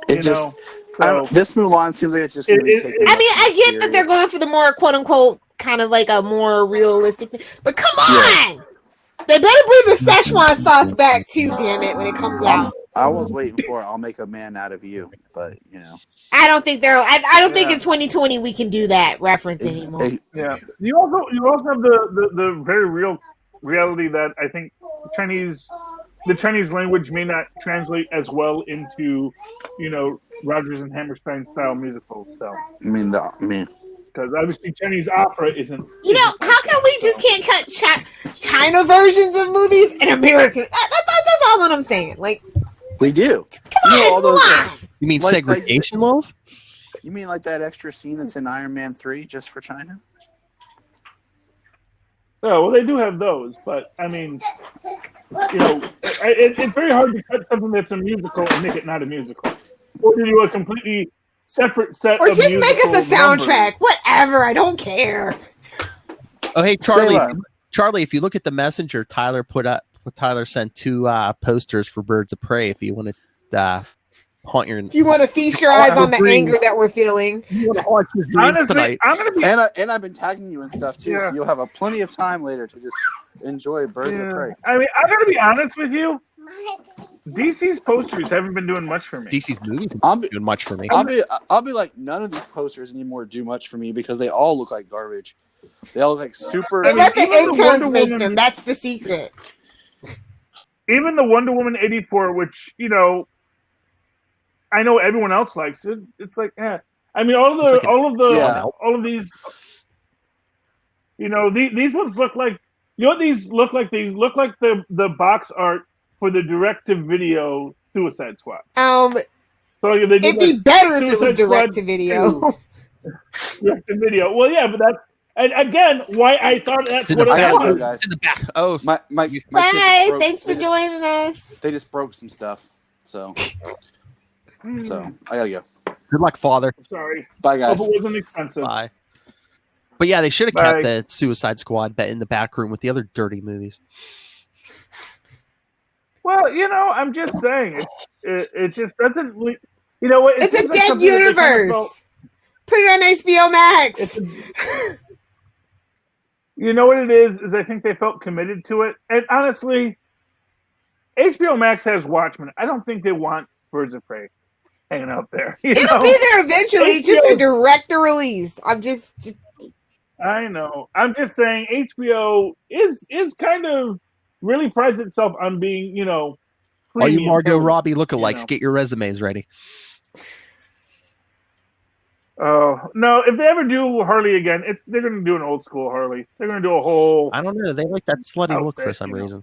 This Mulan seems like it's just really taking. I mean, I get that they're going for the more quote unquote kind of like a more realistic thing, but come on. They better bring the Szechuan sauce back too, damn it, when it comes out. I was waiting for it. I'll make a man out of you, but you know. I don't think I don't think in 2020 we can do that reference anymore. Yeah. You also have the very real reality that I think the Chinese language may not translate as well into, you know, Rodgers and Hammerstein style musicals. So I mean. Because obviously Chinese opera isn't. You know, how come we just can't cut China versions of movies in American? That's all that I'm saying. Like, we do. Come on, it's Mulan. You mean segregation, love? You mean like that extra scene that's in Iron Man 3 just for China? Oh, well, they do have those, but I mean, you know, it's very hard to cut something that's a musical and make it not a musical, or do a completely separate set or of just make us a soundtrack. Numbers. Whatever, I don't care. Oh, hey, Charlie, if you look at the messenger, Tyler sent 2 posters for Birds of Prey. If you want to haunt your, if you want to feast your eyes on the anger that we're feeling. Honestly, I'm gonna be, and I've been tagging you and stuff too, so you'll have plenty of time later to just enjoy Birds of Prey. I mean, I'm gonna be honest with you. DC's posters haven't been doing much for me. DC's movies haven't been doing much for me. I'll be like, none of these posters anymore do much for me because they all look like garbage. They all look like super. And let the interns make them. That's the secret. Even the Wonder Woman 84, which, you know, I know everyone else likes it. It's like, I mean, all of these, you know, these ones look like, you know what these look like? These look like the box art for the direct-to-video Suicide Squad. So it'd be better if it was direct-to-video. Direct-to-video. Well, yeah, but that's, and again, why I thought that's what it was. Guys. In the back. Oh, my bye. Thanks for joining us. They just broke some stuff, so I gotta go. Good luck, Father. Sorry. Bye, guys. Hope it wasn't expensive. Bye. But yeah, they should have kept the Suicide Squad in the back room with the other dirty movies. Well, you know, I'm just saying, it just doesn't. You know what? It's a dead universe. Put it on HBO Max. You know what it is I think they felt committed to it. And honestly, HBO Max has Watchmen. I don't think they want Birds of Prey hanging out there. It'll be there eventually, just a director release. I know. I'm just saying HBO is kind of really prides itself on being, you know, all you Margot Robbie lookalikes, get your resumes ready. Oh no! If they ever do Harley again, they're going to do an old school Harley. They're going to do a whole. I don't know. They like that slutty look for some reason.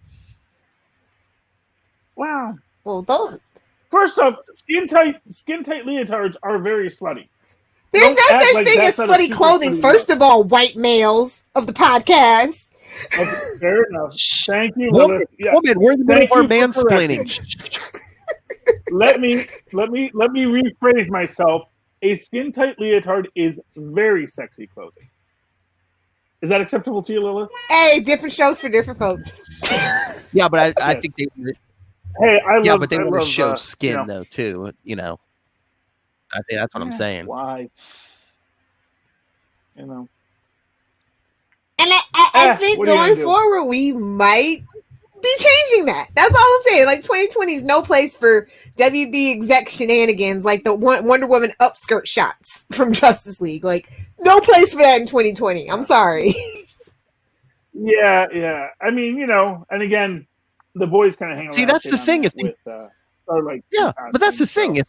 Wow. Well, those. First off, skin tight leotards are very slutty. There's no such thing as slutty clothing. First of all, white males of the podcast. Okay, fair enough. Thank you, Woman, we're in the middle of our mansplaining. Let me rephrase myself. A skin-tight leotard is very sexy clothing. Is that acceptable to you, Lilith? Hey, different strokes for different folks. Yeah, but I think they. Hey, but they want to show skin though too. You know, I think that's what I'm saying. Why? You know. And I think going forward, we might be changing that. That's all I'm saying. Like 2020 is no place for WB exec shenanigans like the Wonder Woman upskirt shots from Justice League. Like no place for that in 2020. I'm sorry. Yeah. I mean, and again, the boys kind of hang around. See, that's the thing. But that's the thing. If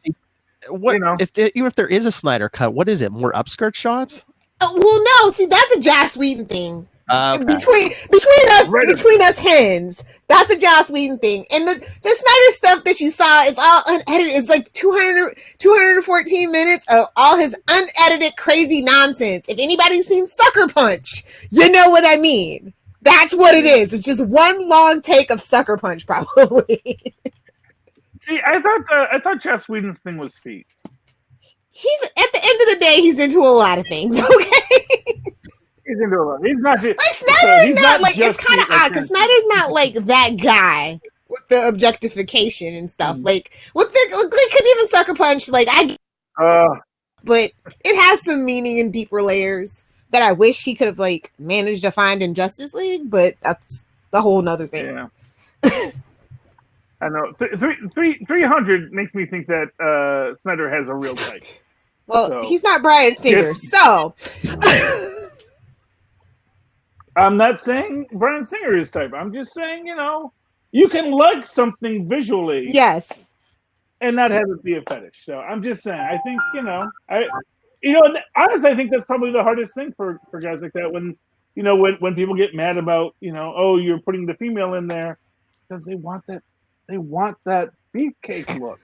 even if there is a Snyder cut, what is it? More upskirt shots? Well, no. See, that's a Joss Whedon thing. Okay. Between us hens, that's a Joss Whedon thing. And the Snyder stuff that you saw is all unedited. It's like 214 minutes of all his unedited crazy nonsense. If anybody's seen Sucker Punch, you know what I mean. That's what it is. It's just one long take of Sucker Punch, probably. See, I thought Joss Whedon's thing was feet. He's at the end of the day, he's into a lot of things. Okay. He's into a lot. He's not just, like Snyder's not like, it's kind of odd because Snyder's not like that guy with the objectification and stuff. Like because even Sucker Punch, like but it has some meaning and deeper layers that I wish he could have like managed to find in Justice League, but that's the whole nother thing. Yeah. I know 300 makes me think that Snyder has a real type. Well, so, he's not Bryan Singer, so I'm not saying Bryan Singer is type. I'm just saying, you can like something visually, yes, and not have it be a fetish. So I'm just saying, I think honestly, I think that's probably the hardest thing for guys like that when people get mad about oh, you're putting the female in there because they want that beefcake look,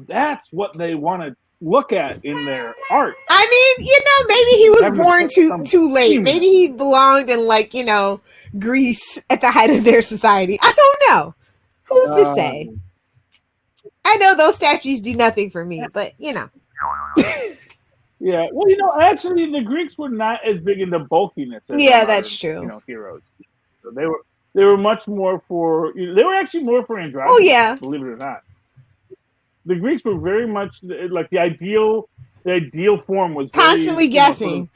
that's what they want to look at in their art. I mean, maybe he was born too late. Maybe he belonged in Greece at the height of their society. I don't know. Who's to say? I know those statues do nothing for me, but Yeah, well, actually, the Greeks were not as big into bulkiness. As that's true. Heroes. So they were much more for. They were actually more for androgynous. Oh yeah, believe it or not. The Greeks were very much like the ideal form was constantly guessing.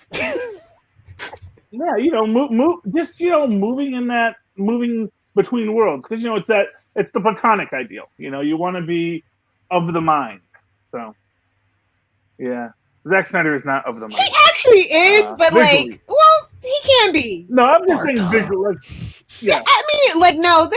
Yeah, moving between worlds because it's the platonic ideal. You want to be of the mind. So, yeah, Zack Snyder is not of the mind. He actually is, but visually. He can be. No, I'm just saying visually. Yeah, I mean, no,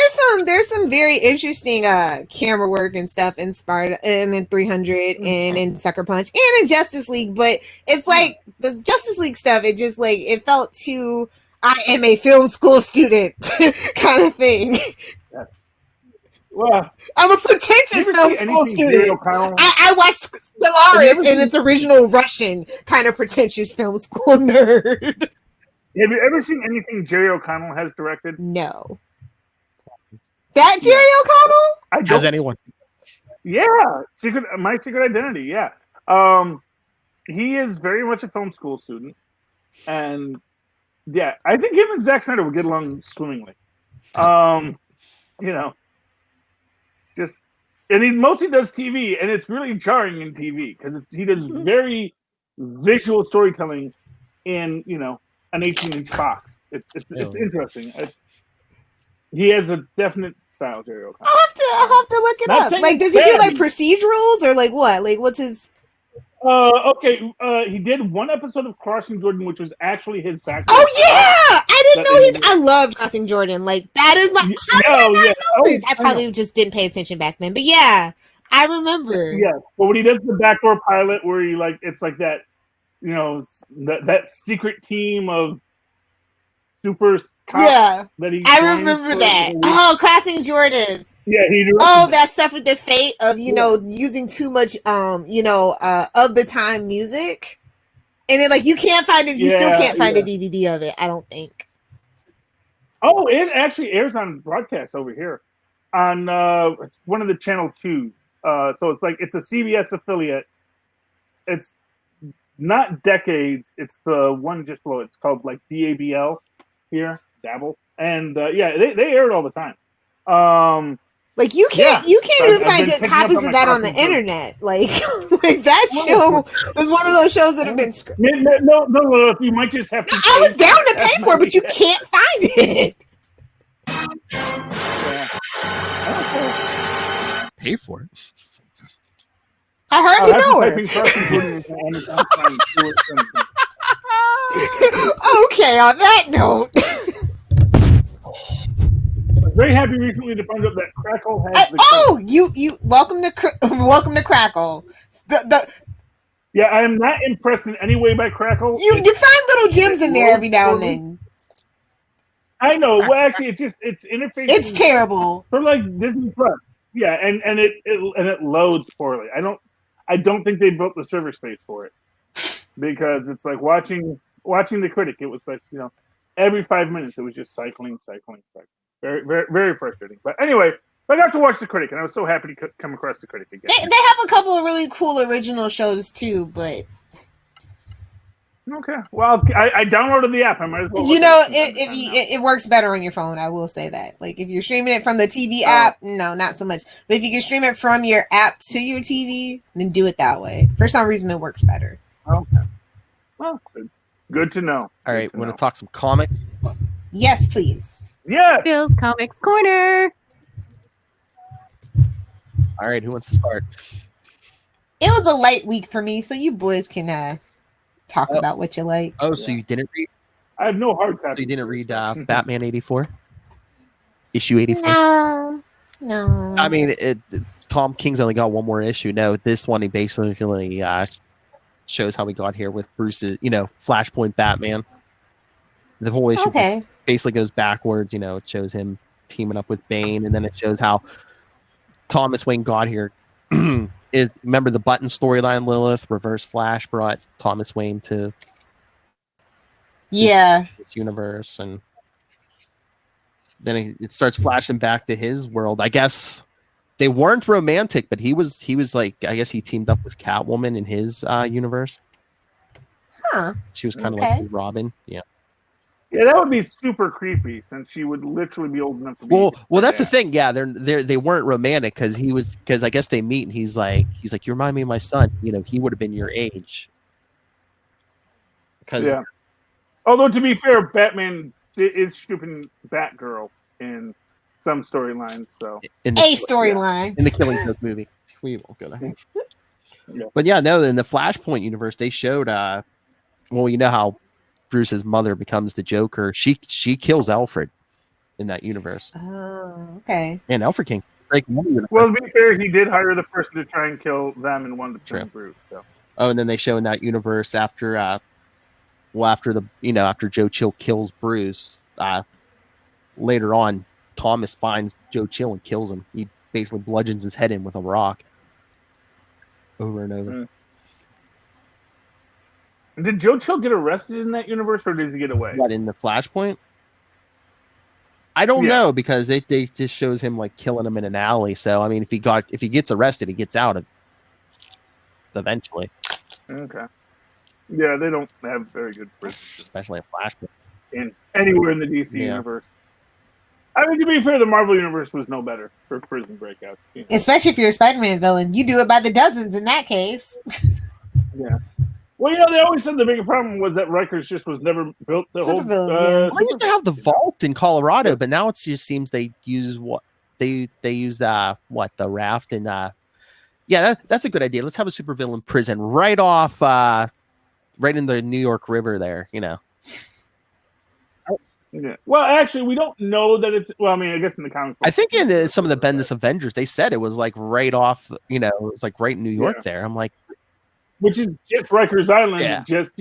there's some very interesting camera work and stuff in Sparta and in 300 and in Sucker Punch and in Justice League, but it's like the Justice League stuff. It just it felt too I am a film school student kind of thing. Well, I'm a pretentious film school student. I watched Stellaris in its original Russian kind of pretentious film school nerd. Have you ever seen anything Jerry O'Connell has directed? No. That Jerry O'Connell? Has anyone? Yeah, My Secret Identity. Yeah, he is very much a film school student, and yeah, I think him and Zack Snyder would get along swimmingly. And he mostly does TV, and it's really jarring in TV because he does very visual storytelling in an 18-inch box. It's interesting. He has a definite style, Jerry O'Connell. I'll have to look it up. Does he do procedurals or what? What's his? Okay. He did one episode of Crossing Jordan, which was actually his background. Oh yeah, I didn't know I loved Crossing Jordan. That is my. I probably just didn't pay attention back then, but yeah, I remember. Yeah, well, when he does the backdoor pilot, where he it's like that. That secret team of super cops. Yeah, that I remember that. Oh, Crossing Jordan. Yeah, that suffered the fate of using too much of the time music, and then you can't find it. You still can't find a DVD of it. I don't think. Oh, it actually airs on broadcast over here on it's one of the channel 2. So it's a CBS affiliate. It's not Decades. It's the one just below. It's called DABL here, Dabble, and they air it all the time. You can't even find good copies of that on the internet. That show was one of those shows that have been. No, you might just have to. I was down to pay for it, but you can't find it. Yeah. Pay for it. I heard you know her. Okay, on that note. I'm very happy recently to find out that Crackle has you welcome to Crackle. Yeah, I am not impressed in any way by Crackle. You find little gems in there every now and then. I know. Well, actually, it's interface. It's terrible for like Disney Plus. Yeah, and it loads poorly. I don't think they built the server space for it, because it's like watching the Critic. It was like, every 5 minutes it was just cycling. Very, very, very frustrating. But anyway, I got to watch the Critic, and I was so happy to come across the Critic again. They have a couple of really cool original shows too, but okay. Well, I downloaded the app. I might as well. It works better on your phone. I will say that. Like if you're streaming it from the TV app, no, not so much. But if you can stream it from your app to your TV, then do it that way. For some reason, it works better. Okay. Well, good to know. All right, want to talk some comics? Yes, please. Yeah. Bill's Comics Corner. All right, who wants to start? It was a light week for me, so you boys can talk about what you like. Oh, so you didn't read? I have no hard copy. So you didn't read Batman 84? Issue 84? No. I mean, Tom King's only got one more issue. No, this one he basically shows how we got here with Bruce's, Flashpoint Batman. The whole issue basically goes backwards. It shows him teaming up with Bane, and then it shows how Thomas Wayne got here. Remember the Button storyline? Lilith, Reverse Flash brought Thomas Wayne to this universe, and then it starts flashing back to his world. I guess they weren't romantic, but he was like, I guess he teamed up with Catwoman in his universe. Huh. She was kind of like Robin. Yeah. Yeah, that would be super creepy, since she would literally be old enough to be. Well, that's the thing. Yeah, they weren't romantic because I guess they meet and he's like, you remind me of my son. He would have been your age. Yeah. Although to be fair, Batman is stupid Batgirl in some storylines. So storyline in the Killing Joke movie, we won't go there. Yeah. But yeah, no, in the Flashpoint universe, they showed. Well, you know how Bruce's mother becomes the Joker. She kills Alfred in that universe. Oh, okay. And Alfred King. Well, to be fair, he did hire the person to try and kill them and one to kill Bruce. So. Oh, and then they show in that universe after Joe Chill kills Bruce, later on, Thomas finds Joe Chill and kills him. He basically bludgeons his head in with a rock over and over. Mm. Did Joe Chill get arrested in that universe, or did he get away? What, in the Flashpoint? I don't know, because they just shows him like killing him in an alley. So I mean, if he gets arrested, he gets out eventually. Okay. Yeah, they don't have very good prisons, especially a Flashpoint. Anywhere in the DC universe. I mean, to be fair, the Marvel universe was no better for prison breakouts. Especially if you're a Spider-Man villain, you do it by the dozens in that case. Yeah. Well, they always said the bigger problem was that Rikers just was never built to hold. They used to have the vault in Colorado, but now it just seems they use the raft and that's a good idea. Let's have a supervillain prison right off, right in the New York River there. Yeah. Well, actually, we don't know that it's. Well, I mean, I guess in the comic book, I think in some of the Bendis Avengers, they said it was like right off. It was like right in New York there. I'm like. Which is just Rikers Island, just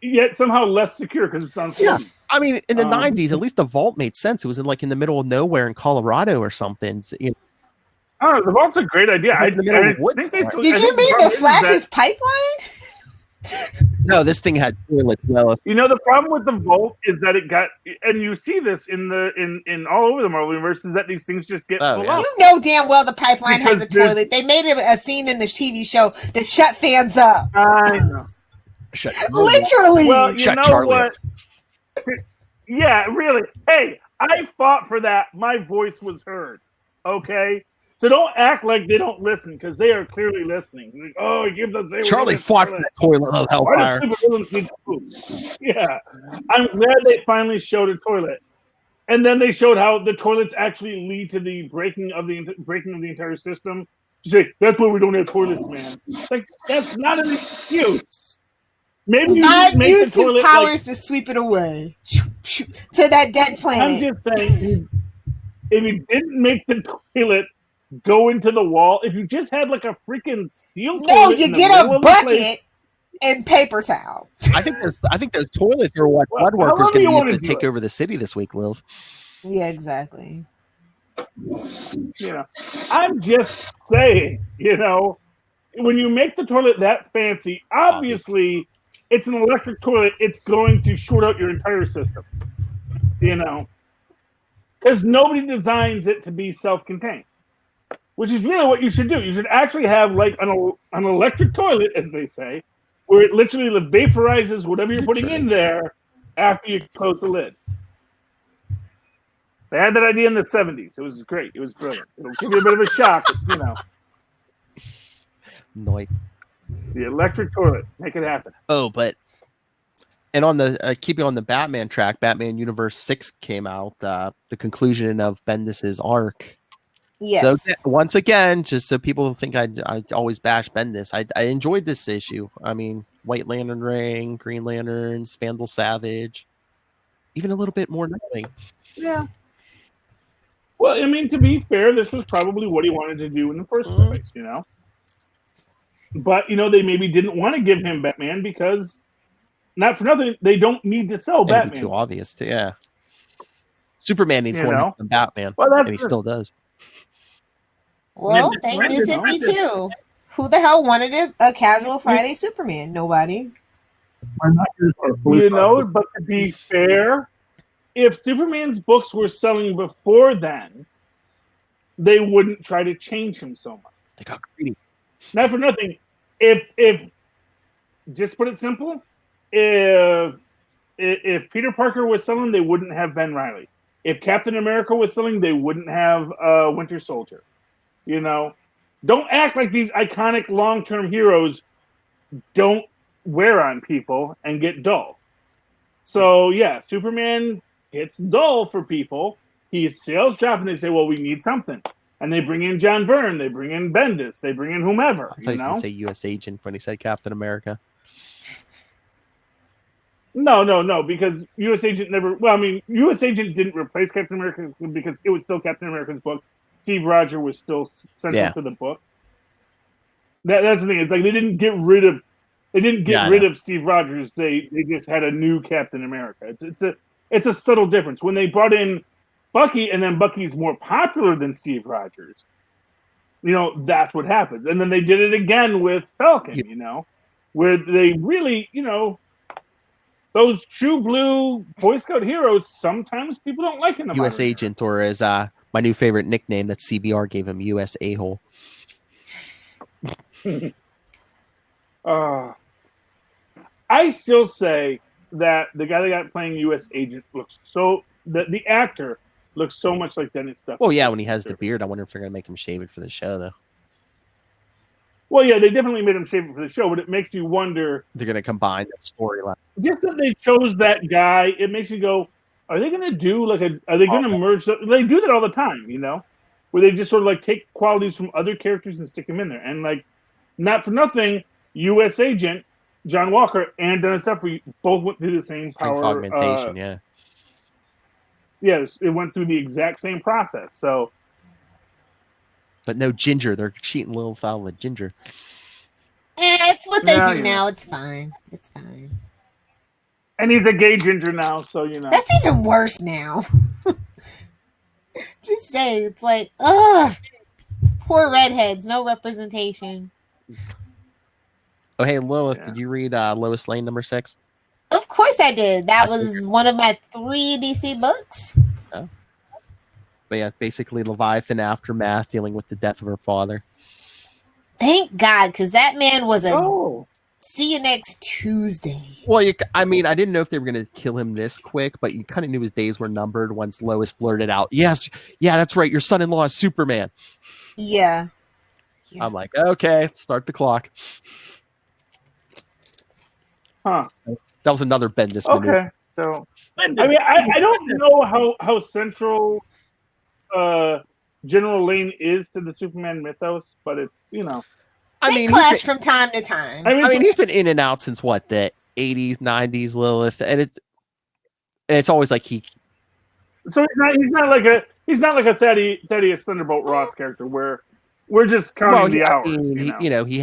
yet somehow less secure because it's on. Yeah, I mean, in the '90s, at least the vault made sense. It was in the middle of nowhere in Colorado or something. Oh, the vault's a great idea. Did you mean the Flash's pipeline? No, this thing had toilets. Well, the problem with the vault is that it got, and you see this in all over the Marvel universe, is that these things just get full up. You know damn well the pipeline has a toilet. They made it a scene in this TV show to shut fans up. I know. Literally. Well, shut Charlie what? Yeah, really. Hey, I fought for that. My voice was heard. Okay. So don't act like they don't listen, because they are clearly listening. Like, oh, give them. Charlie fought for that toilet of hellfire. Yeah, I'm glad they finally showed a toilet, and then they showed how the toilets actually lead to the breaking of the entire system. You say that's why we don't have toilets, man. Like that's not an excuse. Maybe God make used the toilet his powers to sweep it away to that dead planet. I'm just saying, if you didn't make the toilet go into the wall, if you just had like a freaking steel toilet you in the get middle a of the place, bucket and paper towel. I think those toilets are what blood workers however going you to use wanna to do take it. over the city this week, Liv. Yeah, exactly. I'm just saying, when you make the toilet that fancy, obviously it's an electric toilet. It's going to short out your entire system, because nobody designs it to be self-contained, which is really what you should do. You should actually have like an electric toilet, as they say, where it literally vaporizes whatever you're putting in there after you close the lid. They had that idea in the 70s. It was great. It was brilliant. It'll give you a bit of a shock, Noise. The electric toilet. Make it happen. Oh, and on the keeping on the Batman track, Batman Universe 6 came out. The conclusion of Bendis's arc. Yes. So once again, just so people think I always bash Bendis, I enjoyed this issue. I mean, White Lantern Ring, Green Lanterns, Vandal Savage, even a little bit more knowing. Yeah. Well, I mean, to be fair, this was probably what he wanted to do in the first place, But, they maybe didn't want to give him Batman because, not for nothing, they don't need to sell Batman. It'd be too obvious, yeah. Superman needs more than Batman, and he still does. Well, thank you, 52. Who the hell wanted a casual Friday Superman? Nobody. But to be fair, if Superman's books were selling before then, they wouldn't try to change him so much. They got greedy. Not for nothing. If just put it simple, if Peter Parker was selling, they wouldn't have Ben Reilly. If Captain America was selling, they wouldn't have Winter Soldier. Don't act like these iconic long-term heroes don't wear on people and get dull. So yeah, Superman gets dull for people. His sales drop, and they say, "Well, we need something," and they bring in John Byrne, they bring in Bendis, they bring in whomever. I thought he was going to say U.S. Agent when he said Captain America. No, because U.S. Agent never. Well, I mean, U.S. Agent didn't replace Captain America because it was still Captain America's book. Steve Rogers was still central to the book. That's the thing. It's like they didn't get rid of. They didn't get rid of Steve Rogers. They just had a new Captain America. It's a subtle difference. When they brought in Bucky, and then Bucky's more popular than Steve Rogers, that's what happens. And then they did it again with Falcon, where they really, those true blue Boy Scout heroes, sometimes people don't like in the U.S. Agent, or as my new favorite nickname that CBR gave him, U.S. A-hole. I still say that the guy that got playing U.S. Agent looks the actor looks so much like Dennis Stuff. Well, yeah, when he has the beard, I wonder if they're going to make him shave it for the show, though. Well, yeah, they definitely made him shave it for the show, but it makes you wonder. They're going to combine the storyline. Just that they chose that guy, it makes you go, are they going to do are they going to merge? They do that all the time, where they just sort of take qualities from other characters and stick them in there. And not for nothing, U.S. Agent, John Walker, and Dennis Duffy both went through the same power. Augmentation, yeah. Yes, it went through the exact same process. So, but no Ginger. They're cheating little foul with Ginger. It's what they do now. It's fine. It's fine. And he's a gay Ginger now, so That's even worse now. Just say it's ugh. Poor redheads, no representation. Oh, hey, Lilith, did you read Lois Lane number 6? Of course I did. That was one of my 3 DC books. Oh. But yeah, basically Leviathan Aftermath dealing with the death of her father. Thank God, because that man was see you next Tuesday. Well, I didn't know if they were going to kill him this quick, but you kind of knew his days were numbered once Lois blurted out, yes, yeah, that's right, your son-in-law is Superman. Yeah. I'm like, okay, start the clock. Huh. That was another Bendis maneuver. Okay, so I don't know how central General Lane is to the Superman mythos, but it's they clash from time to time. I mean, he's been in and out since the 80s, 90s Lilith, and it's always like he. So he's not like a Thaddeus Thunderbolt Ross character where we're just counting the hours. He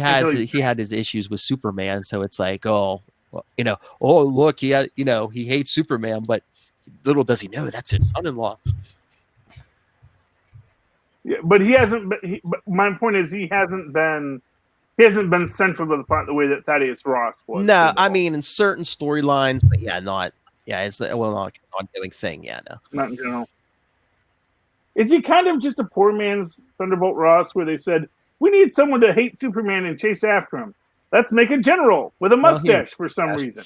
had his issues with Superman, so it's like, oh, well, oh look, he hates Superman, but little does he know that's his son-in-law. Yeah, but he hasn't. But my point is, he hasn't been central to the plot the way that Thaddeus Ross was. No, I mean in certain storylines, but not not doing thing. Yeah, no, not in general. Is he kind of just a poor man's Thunderbolt Ross, where they said we need someone to hate Superman and chase after him? Let's make a general with a mustache for some reason.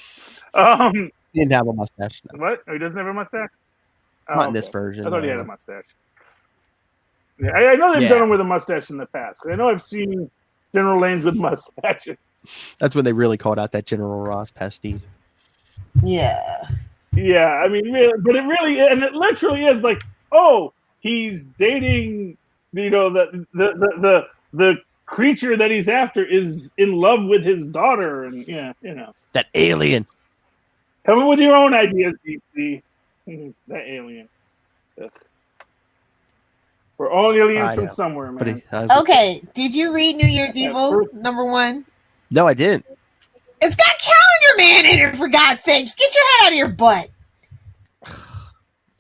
He didn't have a mustache. No. What? Oh, he doesn't have a mustache? Not in this version. I thought he had a mustache. Yeah, I know they've done him with a mustache in the past. I know I've seen General Lanes with mustaches. That's when they really called out that General Ross pastiche. Yeah. Yeah, I mean, but it literally is like, oh, he's dating, the creature that he's after is in love with his daughter, and that alien. Come up with your own ideas, DC. That alien. Ugh. We're all aliens from somewhere, man. Okay, did you read New Year's Evil #1? No, I didn't. It's got Calendar Man in it, for God's sakes. Get your head out of your butt.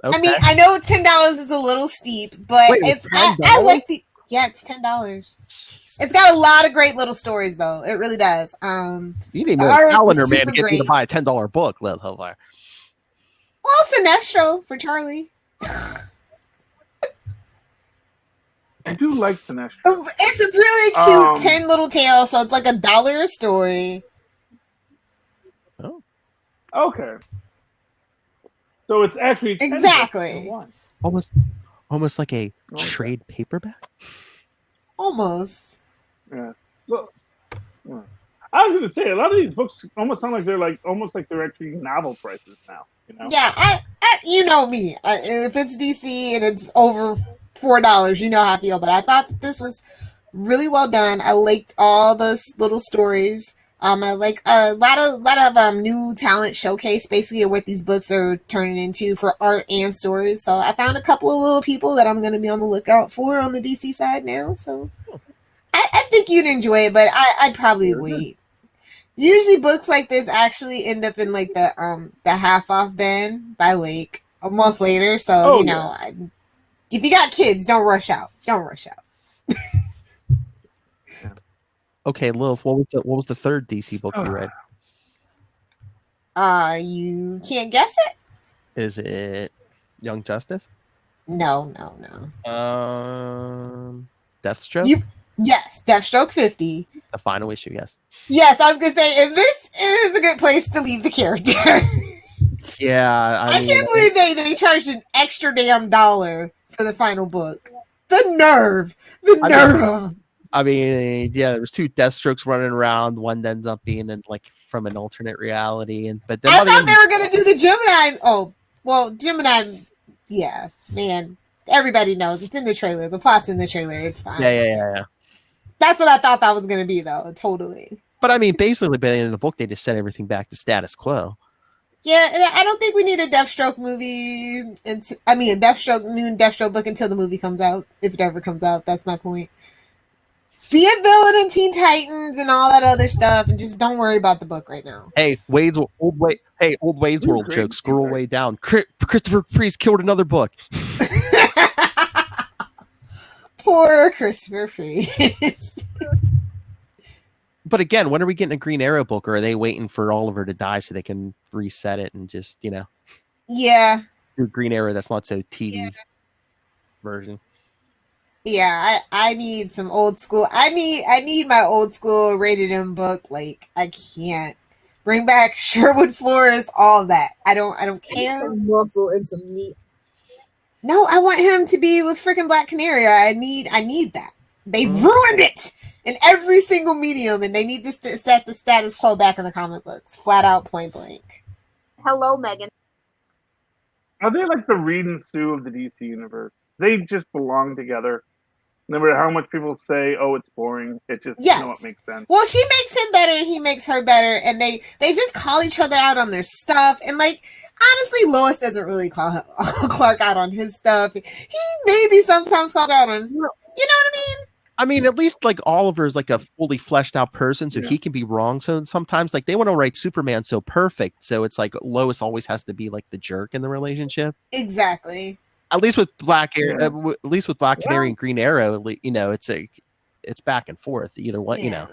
Okay. I mean, I know $10 is a little steep, but I like the it's $10. It's got a lot of great little stories, though. It really does. You need more Calendar Man to get you to buy a $10 book, Lil Hovar. Well, Sinestro for Charlie. I do like Sinestro. It's a really cute 10 little tale, so it's like $1 a story. Oh, okay. So it's actually exactly almost like a trade paperback. Almost. Yes. Look, I was going to say a lot of these books almost sound like they're actually novel prices now. Yeah, you know me. If it's DC and it's over $4, you know how I feel. But I thought that this was really well done. I liked all the little stories. I like a lot of new talent showcase, basically what these books are turning into for art and stories. So I found a couple of little people that I'm going to be on the lookout for on the DC side now. So I think you'd enjoy it, but I'd probably wait. Usually books like this actually end up in like the half off bin by like a month later. So if you got kids, don't rush out. Okay, Lilith, what was the third DC book you read? You can't guess it? Is it Young Justice? No. Deathstroke? Yes, Deathstroke 50. The final issue, yes. Yes, I was going to say, and this is a good place to leave the character. Yeah, I mean, can't believe they charged an extra damn $1 for the final book. The nerve. I mean, yeah, there was 2 Deathstrokes running around. One ends up being from an alternate reality, but then I thought they were gonna do the Gemini. Oh, well, Gemini. Yeah, man. Everybody knows it's in the trailer. The plot's in the trailer. It's fine. Yeah. That's what I thought that was gonna be, though. Totally. But I mean, basically, by the end of the book, they just set everything back to status quo. Yeah, and I don't think we need a Deathstroke movie. New Deathstroke book until the movie comes out, if it ever comes out. That's my point. Be a villain in Teen Titans and all that other stuff, and just don't worry about the book right now. Hey, old Wade's World joke. Scroll way down. Christopher Priest killed another book. Poor Christopher Priest. But again, when are we getting a Green Arrow book, or are they waiting for Oliver to die so they can reset it and just Yeah. do Green Arrow that's not so TV version? Yeah, I need some old school. I need my old school rated M book. Like, I can't bring back Sherwood Forest, all that. I don't care. Some muscle and some meat. No, I want him to be with freaking Black Canary. I need that. They ruined it in every single medium, and they need to set the status quo back in the comic books, flat out, point blank. Hello, Megan. Are they like the Reed and Sue of the DC universe? They just belong together. No matter how much people say, "Oh, it's boring," it just Yes. you know, it makes sense. Well, she makes him better, and he makes her better, and they just call each other out on their stuff. And like, honestly, Lois doesn't really call Clark out on his stuff. He maybe sometimes calls her out on, you know what I mean? I mean, at least like Oliver's like a fully fleshed out person, so Yeah. he can be wrong. So sometimes like they want to write Superman so perfect, so it's like Lois always has to be like the jerk in the relationship. Exactly. At least with Black Canary and Green Arrow, you know, it's back and forth either one, you know.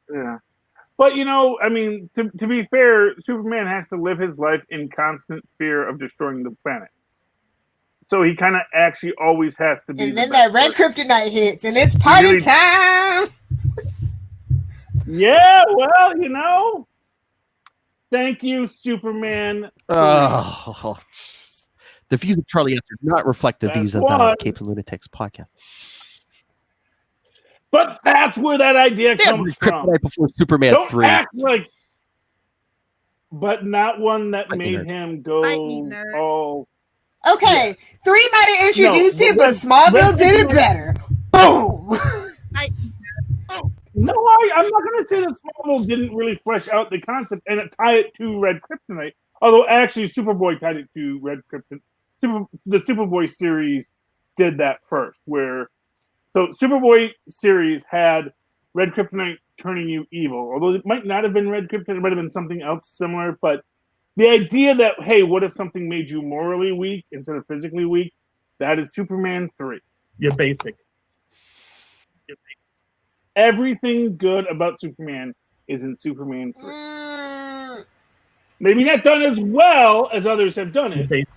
Yeah, but you know, I mean, to be fair, Superman has to live his life in constant fear of destroying the planet. So he kind of actually always has to be. And then that red kryptonite hits, and it's party time. Yeah, well, you know, thank you, Superman. Oh, the views of Charlie S do not reflect the views of the Capes and Lunatics podcast. But that's where that idea comes from. Kryptonite before Superman Don't 3. act like, but not one that made him go. Oh, okay. 3 might have introduced it, but Smallville did it better. Boom. No, I'm not going to say that Smallville didn't really flesh out the concept and tie it to Red Kryptonite. Although actually, Superboy tied it to Red Kryptonite. The Superboy series did that first, so Superboy series had Red Kryptonite turning you evil. Although it might not have been Red Kryptonite, it might have been something else similar. But the idea that, hey, what if something made you morally weak instead of physically weak? That is Superman 3. You're basic. Everything good about Superman is in Superman 3. Maybe not done as well as others have done it,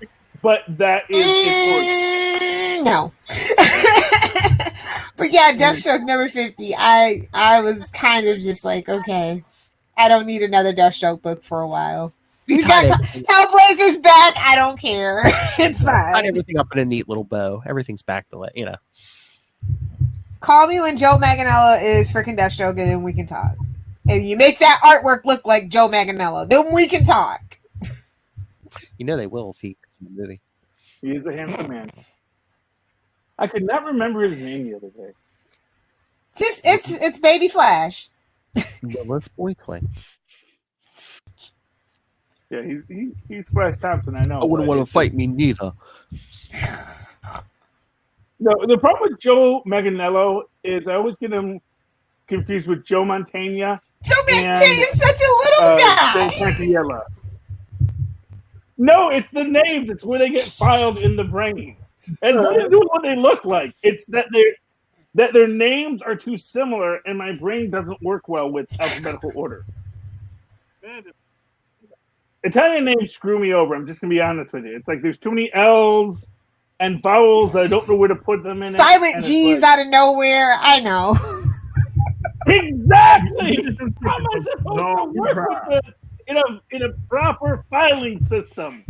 but that is its no. But yeah, Deathstroke number 50. I was kind of just like, okay, I don't need another Deathstroke book for a while. We got Hellblazer's back. I don't care. It's fine. Tied everything up in a neat little bow. Everything's back to you know. Call me when Joe Manganiello is freaking Deathstroke, and then we can talk. And you make that artwork look like Joe Manganiello, then we can talk. You know they will if he gets in the movie. He is a handsome man. I could not remember his name the other day. Just it's Baby Flash. Let's boy play. Yeah, he's Flash Thompson. I know. I wouldn't want to fight me neither. No, the problem with Joe Manganiello is I always get him confused with Joe Mantegna. Joe Mantegna is such a little guy. No, it's the names. It's where they get filed in the brain. And nothing to do with what they look like. It's that their names are too similar, and my brain doesn't work well with alphabetical order. Italian names screw me over. I'm just gonna be honest with you. It's like there's too many L's and vowels that I don't know where to put them in. Silent G's out of nowhere. I know. Exactly. How am I supposed to work with this in a proper filing system?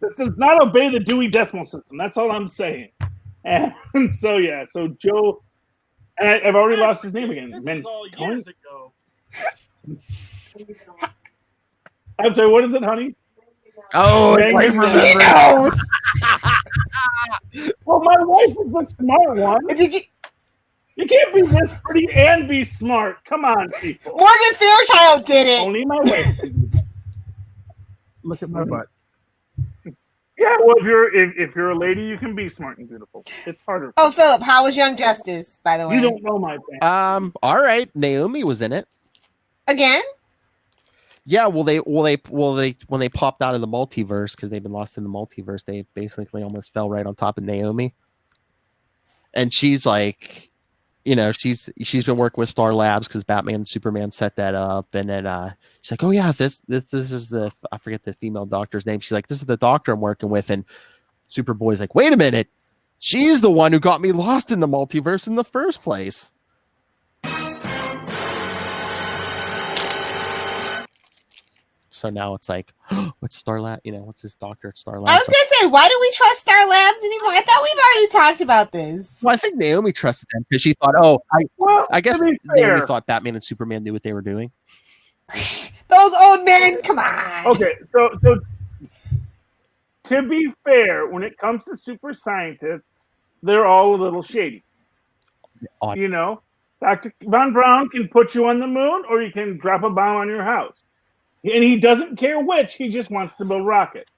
This does not obey the Dewey Decimal System. That's all I'm saying. And so yeah, so Joe, and I've already lost his name again. This is all years ago. I'm sorry. What is it, honey? Oh, she knows. Well, my wife is the smart one. Did you? You can't be this pretty and be smart. Come on, people. Morgan Fairchild did it. Only my wife. Look at my butt. Yeah, well, if you're a lady, you can be smart and beautiful. It's harder. Oh, Philip, how was Young Justice? By the way, You don't know my thing. All right. Naomi was in it. Again? Yeah, when they popped out of the multiverse because they've been lost in the multiverse, they basically almost fell right on top of Naomi. And she's like, you know, she's been working with Star Labs because Batman and Superman set that up, and then she's like, oh yeah, this is the, I forget the female doctor's name. She's like, this is the doctor I'm working with, and Superboy's like, wait a minute, she's the one who got me lost in the multiverse in the first place. So now it's like, what's Star Lab? You know, what's this doctor at Star Labs? I was gonna say, why do we trust Star Labs anymore? I thought we've already talked about this. Well, I think Naomi trusted them because she thought, I guess Naomi thought Batman and Superman knew what they were doing. Those old men, come on. Okay, so to be fair, when it comes to super scientists, they're all a little shady. You know, Dr. Von Braun can put you on the moon, or you can drop a bomb on your house, and he doesn't care which. He just wants to build rockets.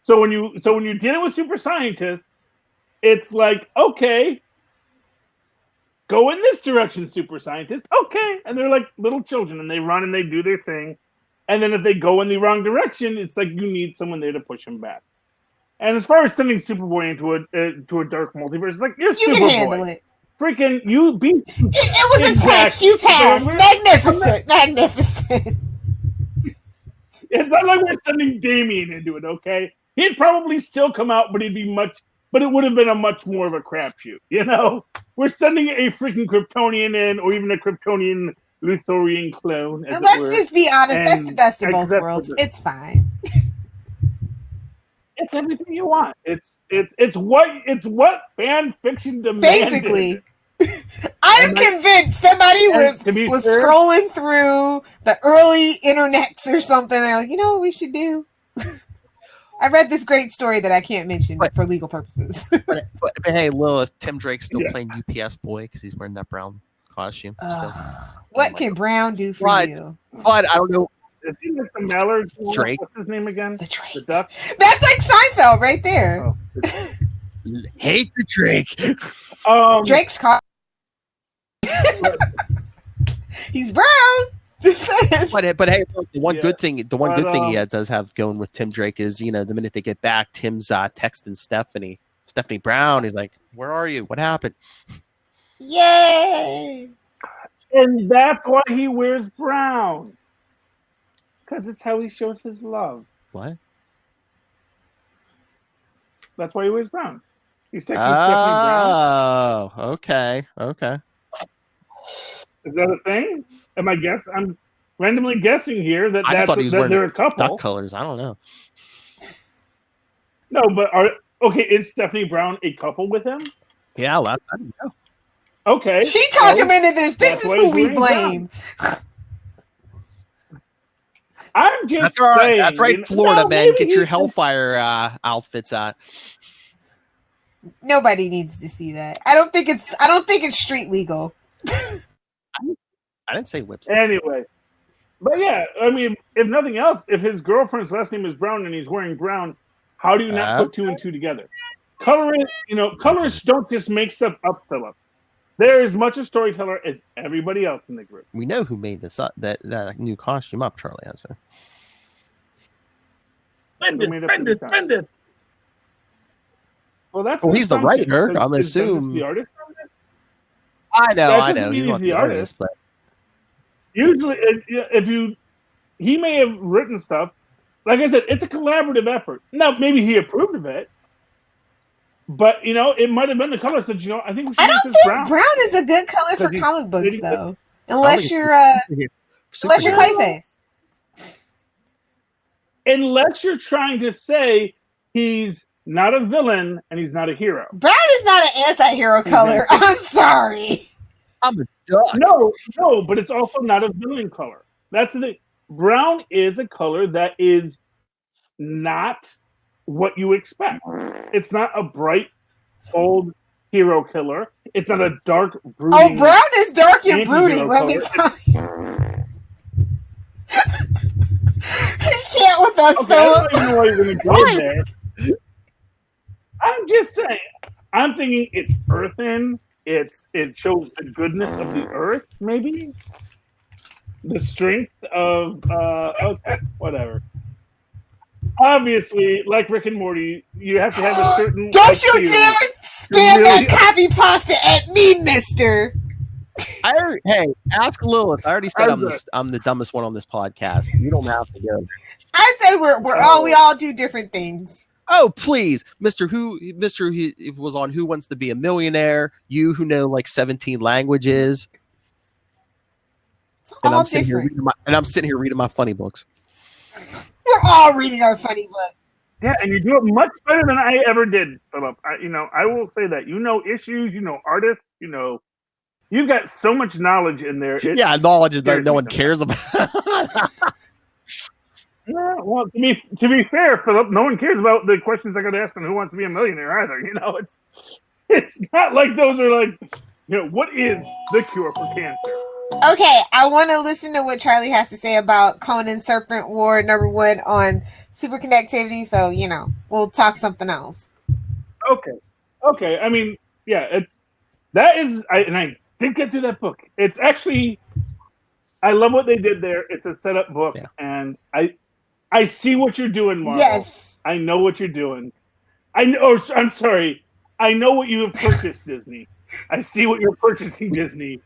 So when you're dealing with super scientists, it's like, okay, go in this direction, super scientist. Okay, and they're like little children, and they run and they do their thing. And then if they go in the wrong direction, it's like you need someone there to push them back. And as far as sending Superboy into a dark multiverse, it's like you're You Superboy. can handle it. Freaking you beat. It was a test. You passed. Magnificent. It's not like we're sending Damien into it. Okay, he'd probably still come out, but but it would have been a much more of a crapshoot. You know, we're sending a freaking Kryptonian in, or even a Kryptonian Luthorian clone. And let's just be honest. That's the best of both worlds. It's fine. It's everything you want. It's what fan fiction demanded. Basically, I'm convinced somebody was scrolling through the early internets or something. They're like, you know what we should do? I read this great story that I can't mention for legal purposes. but hey, Lilith, Tim Drake's still playing UPS boy because he's wearing that brown costume. What can Brown do for you? But I don't know. Is he like the Mallard? Drake. What's his name again? The Drake. The duck. That's like Seinfeld right there. Oh. Hate the Drake. Drake's caught. He's brown. Just saying. But hey, look, the one good thing he does have going with Tim Drake is, you know, the minute they get back, Tim's texting Stephanie Brown. He's like, "Where are you? What happened?" Yay! And that's why he wears brown. Because it's how he shows his love. What? That's why he wears brown. He's texting Stephanie Brown. Oh, okay. Is that a thing? I'm randomly guessing here that they're a couple. Duck colors. I don't know. No, but is Stephanie Brown a couple with him? Yeah, I don't know. Okay. She talked him into this. This is who we blame. I'm just saying. That's right, Florida man. Get your Hellfire outfits out. Nobody needs to see that. I don't think it's street legal. I didn't say whips. Anyway, but yeah, I mean, if nothing else, if his girlfriend's last name is Brown and he's wearing brown, how do you not put two and two together? Colorists don't just make stuff up, Philip. They're as much a storyteller as everybody else in the group. We know who made this up, that new costume up, Charlie answer. Spend this. Well, that's he's the writer. I'm assuming. The artist. I know. He's not the artist, but usually, he may have written stuff. Like I said, it's a collaborative effort. Now, maybe he approved of it, but it might have been the color. Said, I think we should use this brown. Brown is a good color for comic books, though. Unless you're Clayface. Unless you're trying to say he's not a villain and he's not a hero. Brown is not an anti-hero color. I'm sorry. I'm a duck. No, but it's also not a villain color. That's the thing. Brown is a color that is not what you expect. It's not a bright, old hero killer. It's not a dark, brooding. Oh, brown is dark and brooding. Let me tell you. He can't with us, Philip. I don't even know why you're going to go there. I'm just saying. I'm thinking it's earthen. It shows the goodness of the earth, maybe the strength of. Okay, whatever. Obviously, like Rick and Morty, you have to have a certain. Don't you dare spam that copy pasta at me, Mister. Hey, ask Lilith. I already said I'm the dumbest one on this podcast. You don't have to go. I say we all do different things. Oh, please, Mr. Who was on Who Wants to Be a Millionaire? You who know like 17 languages. And I'm sitting here reading my funny books. We're all reading our funny book. Yeah, and you do it much better than I ever did, Philip. I will say that. Issues, artists, you've got so much knowledge in there. Knowledge that no one cares about. Yeah, well, to be fair, Philip, no one cares about the questions I got asked on Who Wants to Be a Millionaire either. It's not like those are like, what is the cure for cancer? Okay, I want to listen to what Charlie has to say about Conan Serpent War #1 on superconductivity. So we'll talk something else. Okay. I mean, yeah, I did get through that book. It's actually, I love what they did there. It's a setup book, and I see what you're doing, Marvel. Yes, I know what you're doing. I'm sorry. I know what you have purchased, Disney. I see what you're purchasing, Disney.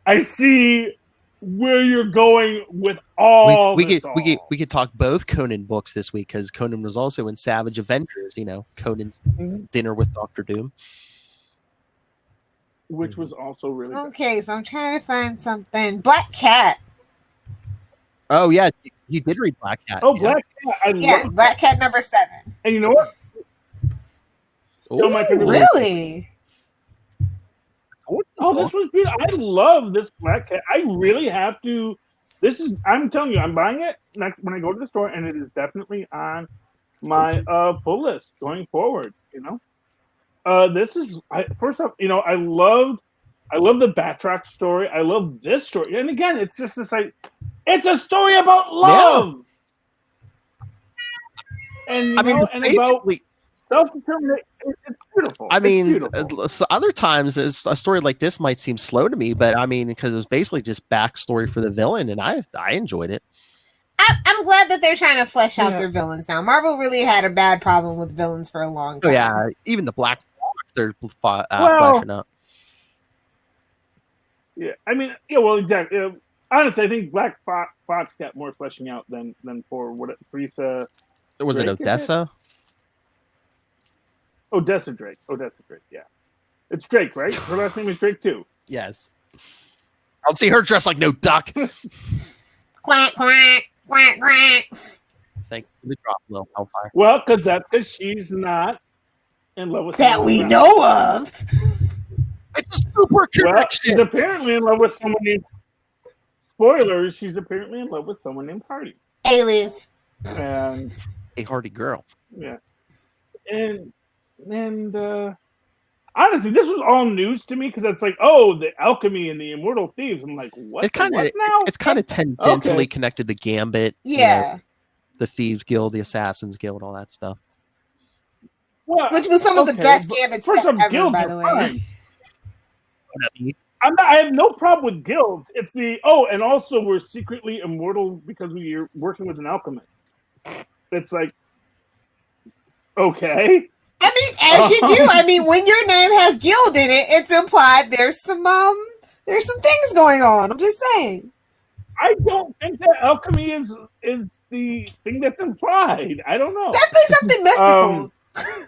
I see where you're going with all we could talk both Conan books this week because Conan was also in Savage Avengers. Conan's Dinner with Dr. Doom, which was also really okay. So I'm trying to find something. Black Cat. Oh yeah, you did read Black Cat. Oh, Black Cat. I love Black Cat #7. And you know what? Really? Oh, this was beautiful. I love this Black Cat. I really have to. I'm telling you, I'm buying it next when I go to the store, and it is definitely on my full list going forward. This is first off, I love the Batroc story. I love this story, and again, it's just this it's a story about love, and and about self-determination. It's beautiful. I mean, other times a story like this might seem slow to me, but I mean, because it was basically just backstory for the villain, and I enjoyed it. I'm glad that they're trying to flesh out their villains now. Marvel really had a bad problem with villains for a long time. Oh yeah, even the Black Fox, they're fleshing out. Yeah, I mean, well, exactly. Honestly, I think Black Fox got more fleshing out than for what Teresa. Was it Odessa? Odessa Drake. Yeah, it's Drake, right? Her last name is Drake too. Yes. I'll see her dressed like no duck. Quack quack quack quack. Thank you. Drop a little hellfire. Well, because she's not in love with that we know of. It's a super connection. Well, she's apparently in love with someone named. Spoilers: she's apparently in love with someone named Hardy. Alias. And a Hardy girl. Yeah. And honestly, this was all news to me because it's like, the alchemy and the immortal thieves. I'm like, what? It's kind of tangentially connected to Gambit. Yeah. The Thieves Guild, the Assassins Guild, all that stuff. Well, which was some of the best Gambit stuff ever, by the way. I have no problem with guilds. It's and also we're secretly immortal because we're working with an alchemist. It's like, okay. I mean, as you do. I mean, when your name has guild in it, it's implied there's some things going on. I'm just saying. I don't think that alchemy is the thing that's implied. I don't know. Definitely something mystical.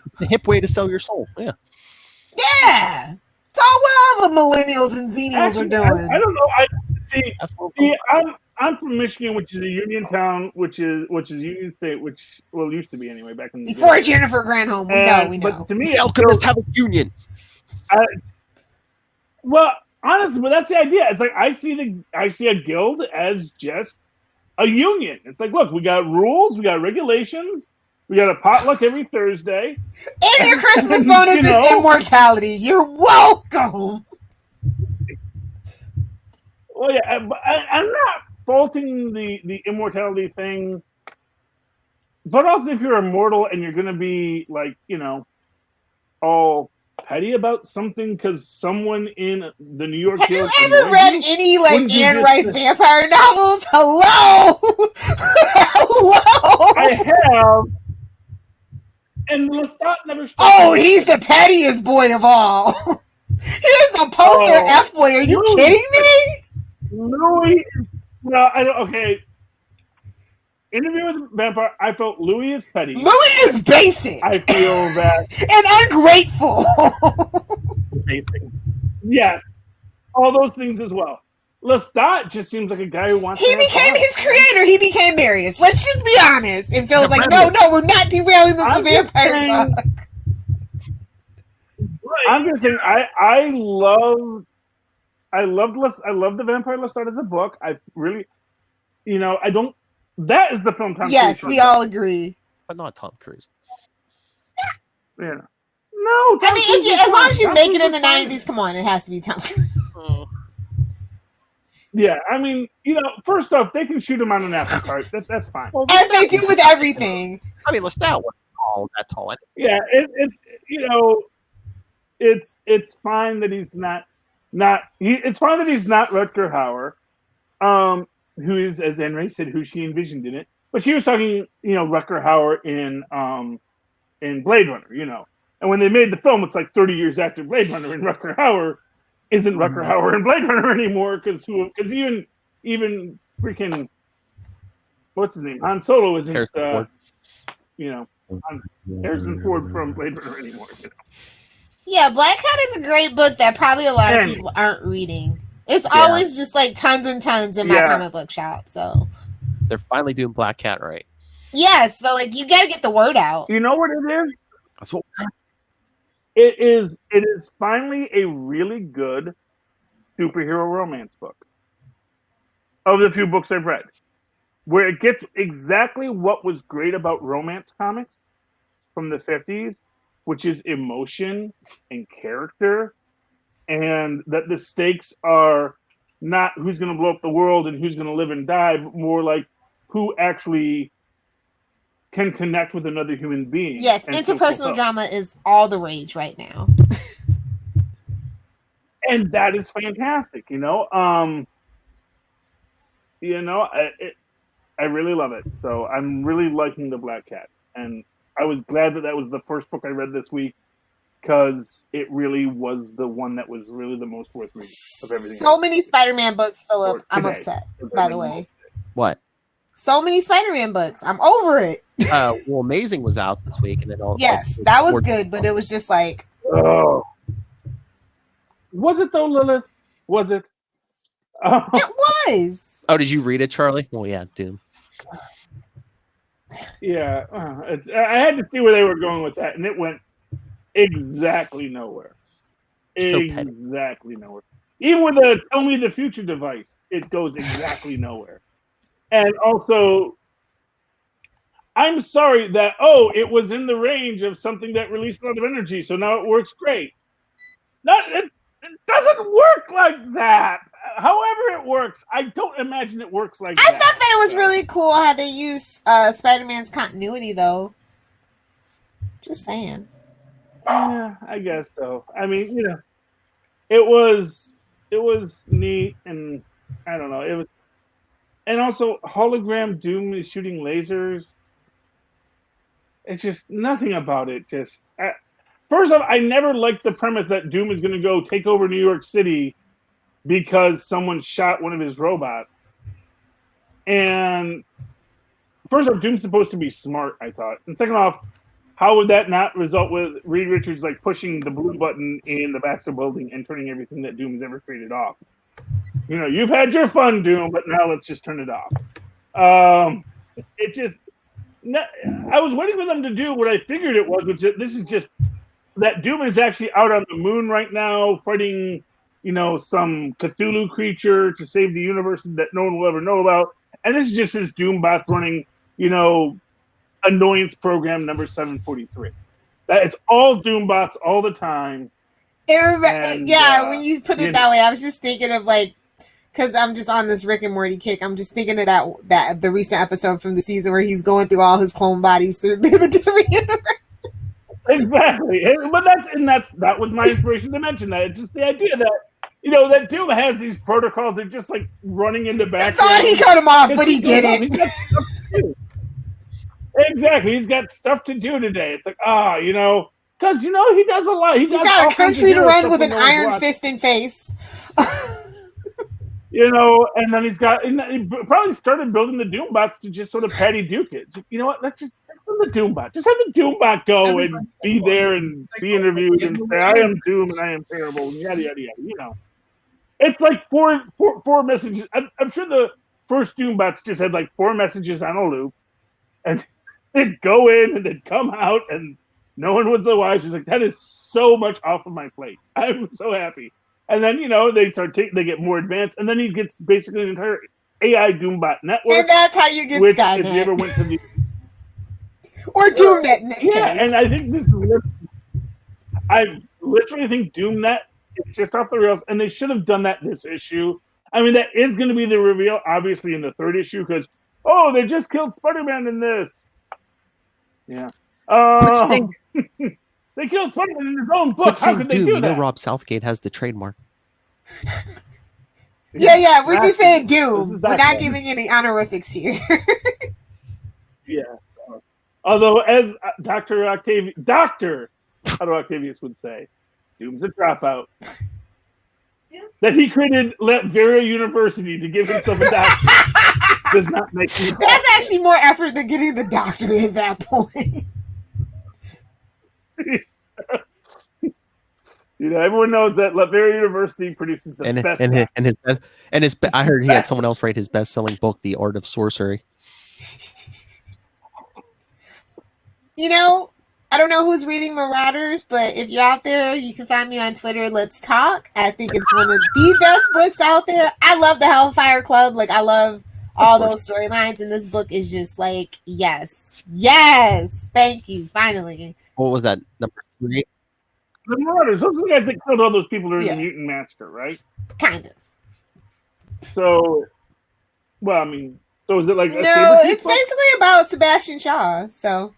It's a hip way to sell your soul. Yeah. Yeah. It's all the millennials and Xenials are doing. I don't know. See, I'm from Michigan, which is a union town, which is Union State, which used to be anyway back in the before day. Jennifer Granholm. We know. But to me, the alchemists have a union. Well, honestly, but that's the idea. It's like I see a guild as just a union. It's like, look, we got rules, we got regulations, we got a potluck every Thursday, and your Christmas bonus is immortality. You're welcome. Well, yeah, I'm not faulting the immortality thing, but also if you're immortal and you're gonna be like, all petty about something because someone in the New York Guild. Have you ever read any Anne Rice vampire novels? Hello, hello. I have, and Lestat never. He's the pettiest boy of all. He's the poster F boy. Are you kidding me? Louis, I don't. Okay. Interview with a Vampire, I felt Louis is petty. Louis is basic. I feel that. And ungrateful. Basic. Yes. All those things as well. Lestat just seems like a guy who wants He became his creator. He became Marius. Let's just be honest. And Phil's like, no, we're not derailing this with vampire talk. I'm just saying, I love the Vampire Lestat as a book. I really, I don't. That is the film Tom Cruise. Yes, we all agree. But not Tom Cruise. Yeah. No, I mean, as long as you make it in the 90s, come on, it has to be Tom Cruise. Yeah, I mean, first off, they can shoot him on an apple cart. That's fine. Well, as they do with everything. I mean, Lestat wasn't that tall. Yeah, it's fine that he's not. It's fine that he's not Rutger Hauer, who is, as Henry said, who she envisioned in it. But she was talking, Rutger Hauer in Blade Runner, And when they made the film, it's like 30 years after Blade Runner, and Rutger Hauer isn't Rutger Hauer in Blade Runner anymore because even freaking what's his name, Han Solo isn't Harrison Ford from Blade Runner anymore. Yeah, Black Cat is a great book that probably a lot of people aren't reading. It's always just like tons and tons in my comic book shop. So they're finally doing Black Cat right. Yes, so like you got to get the word out. You know what it is? That's what it is. It is finally a really good superhero romance book of the few books I've read, where it gets exactly what was great about romance comics from the 50s, which is emotion and character, and that the stakes are not who's going to blow up the world and who's going to live and die, but more like who actually can connect with another human being. Yes, interpersonal drama is all the rage right now. And that is fantastic, I really love it. So I'm really liking the Black Cat, and I was glad that was the first book I read this week because it really was the one that was really the most worth reading of everything. So many Spider-Man books, Philip. I'm upset. By the way, what? So many Spider-Man books. I'm over it. Well, Amazing was out this week, and then that was good, but it was just like, oh, was it though, Lilith? Was it? It was. Oh, did you read it, Charlie? Well, yeah, Doom. Yeah, I had to see where they were going with that, and it went exactly nowhere. Exactly nowhere. Even with the Tell Me the Future device, it goes exactly nowhere. And also, I'm sorry that, it was in the range of something that released a lot of energy, so now it works great. It doesn't work like that. However it works, I don't imagine it works like that. I thought that it was really cool how they use Spider-Man's continuity, though. Just saying. Yeah, I guess so. I mean, it was neat, and I don't know. It was. And also, hologram Doom is shooting lasers. It's just nothing about it. First off, I never liked the premise that Doom is going to go take over New York City because someone shot one of his robots. And first off, Doom's supposed to be smart, I thought. And second off, how would that not result with Reed Richards pushing the blue button in the Baxter Building and turning everything that Doom has ever created off? You've had your fun, Doom, but now let's just turn it off. I was waiting for them to do what I figured it was, which this is just that Doom is actually out on the moon right now fighting, some Cthulhu creature to save the universe that no one will ever know about. And this is just his Doombot running, annoyance program number 743. That is all Doombots all the time. When you put it that way, I was just thinking of because I'm just on this Rick and Morty kick. I'm just thinking of that the recent episode from the season where he's going through all his clone bodies through the different universe. Exactly, but that was my inspiration to mention that. It's just the idea that that Doom has these protocols. They're just running into back. I thought he cut him off, but he didn't. Exactly, he's got stuff to do today. It's because he does a lot. He's got a country to run with an iron fist in face. And then he probably started building the Doombots to just sort of Patty Duke it. So, let's do the Doombot. Just have the Doombot go and be there and be interviewed and say, I am Doom and I am terrible and yada, yada, yada. It's like four messages. I'm sure the first Doombots just had 4 messages on a loop and they'd go in and they'd come out and no one was the wiser. He's that is so much off of my plate. I'm so happy. And then, they get more advanced, and then he gets basically an entire AI Doombot network. And that's how you get Skynet. If you ever went to the or Doomnet in this case. And I think this is I literally think DoomNet is just off the rails, and they should have done that this issue. I mean, that is going to be the reveal, obviously, in the third issue, because, they just killed Spider-Man in this. Yeah. They killed Spider-Man in his own book. How could they Doom. do You that? know Rob Southgate has the trademark. Yeah. We're just saying Doom. We're not giving any honorifics here. Yeah. Although, as Dr. Octavius would say, Doom's a dropout. That he created Latveria University to give himself a doctorate does not make me. That's actually more effort than getting the doctorate at that point. Everyone knows that Latveria University produces the best. I heard he had someone else write his best-selling book, The Art of Sorcery. I don't know who's reading Marauders, but if you're out there, you can find me on Twitter. Let's talk. I think it's one of the best books out there. I love the Hellfire Club. I love all those storylines, and this book is just yes, thank you. Finally. What was that, number 3? The Marauders. Those are the guys that killed all those people during the Mutant Massacre, right? Kind of. So, is it like? No, it's basically about Sebastian Shaw. So.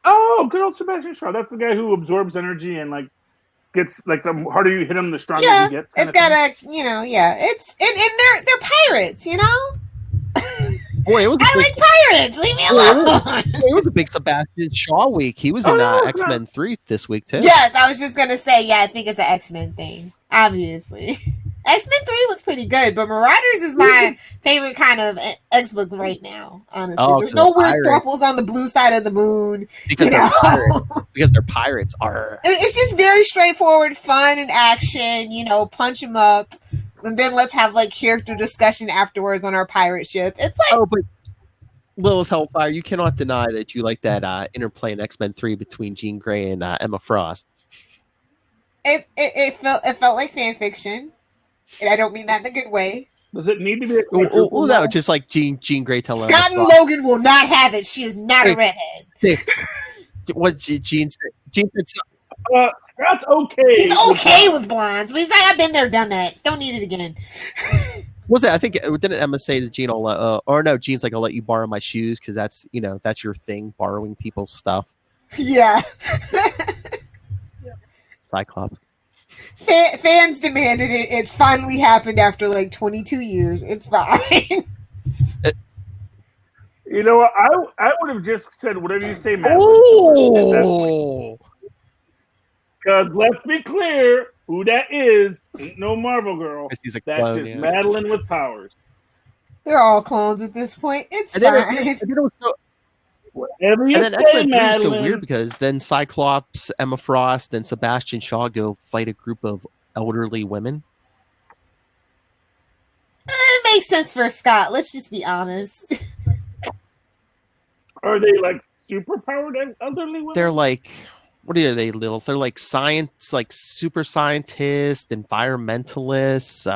Oh, good old Sebastian Shaw. That's the guy who absorbs energy and gets the harder you hit him, the stronger he gets. It's got It's and they're pirates, Boy, I like pirates. Leave me alone. It was a big Sebastian Shaw week. He was in X-Men 3 this week too. Yes, I was just gonna say. Yeah, I think it's an X-Men thing. Obviously. X-Men 3 was pretty good, but Marauders is my favorite kind of X-book right now, honestly. There's no weird thruples on the blue side of the moon. Because they're pirates. Because they're pirates. It's just very straightforward, fun and action, punch them up. And then let's have character discussion afterwards on our pirate ship. It's but Lilith Hellfire, you cannot deny that you like that interplay in X-Men 3 between Jean Grey and Emma Frost. It felt like fan fiction. And I don't mean that in a good way. Does it need to be no, just like Jean Grey telling Scott and Logan will not have it. She is not a redhead. What Jean said? Jean said Scott's okay. He's okay with blondes. But he's like, I've been there, done that. Don't need it again. Was it? I think didn't Emma say to Jean, or no, Jean's like, I'll let you borrow my shoes because that's that's your thing, borrowing people's stuff. Yeah. Cyclops. Fans demanded it. It's finally happened after 22 years. It's fine. You know what? I would have just said whatever you say, Matt. Because let's be clear, who that is ain't no Marvel girl. She's a That's clone, just Madeline with powers. They're all clones at this point. It's fine. Whatever you and then say, X-Men 3 Madeline. is so weird because then Cyclops, Emma Frost, and Sebastian Shaw go fight a group of elderly women. It makes sense for Scott. Let's just be honest. Are they super powered elderly women? They're what are they, Lil? They're science, super scientists, environmentalists.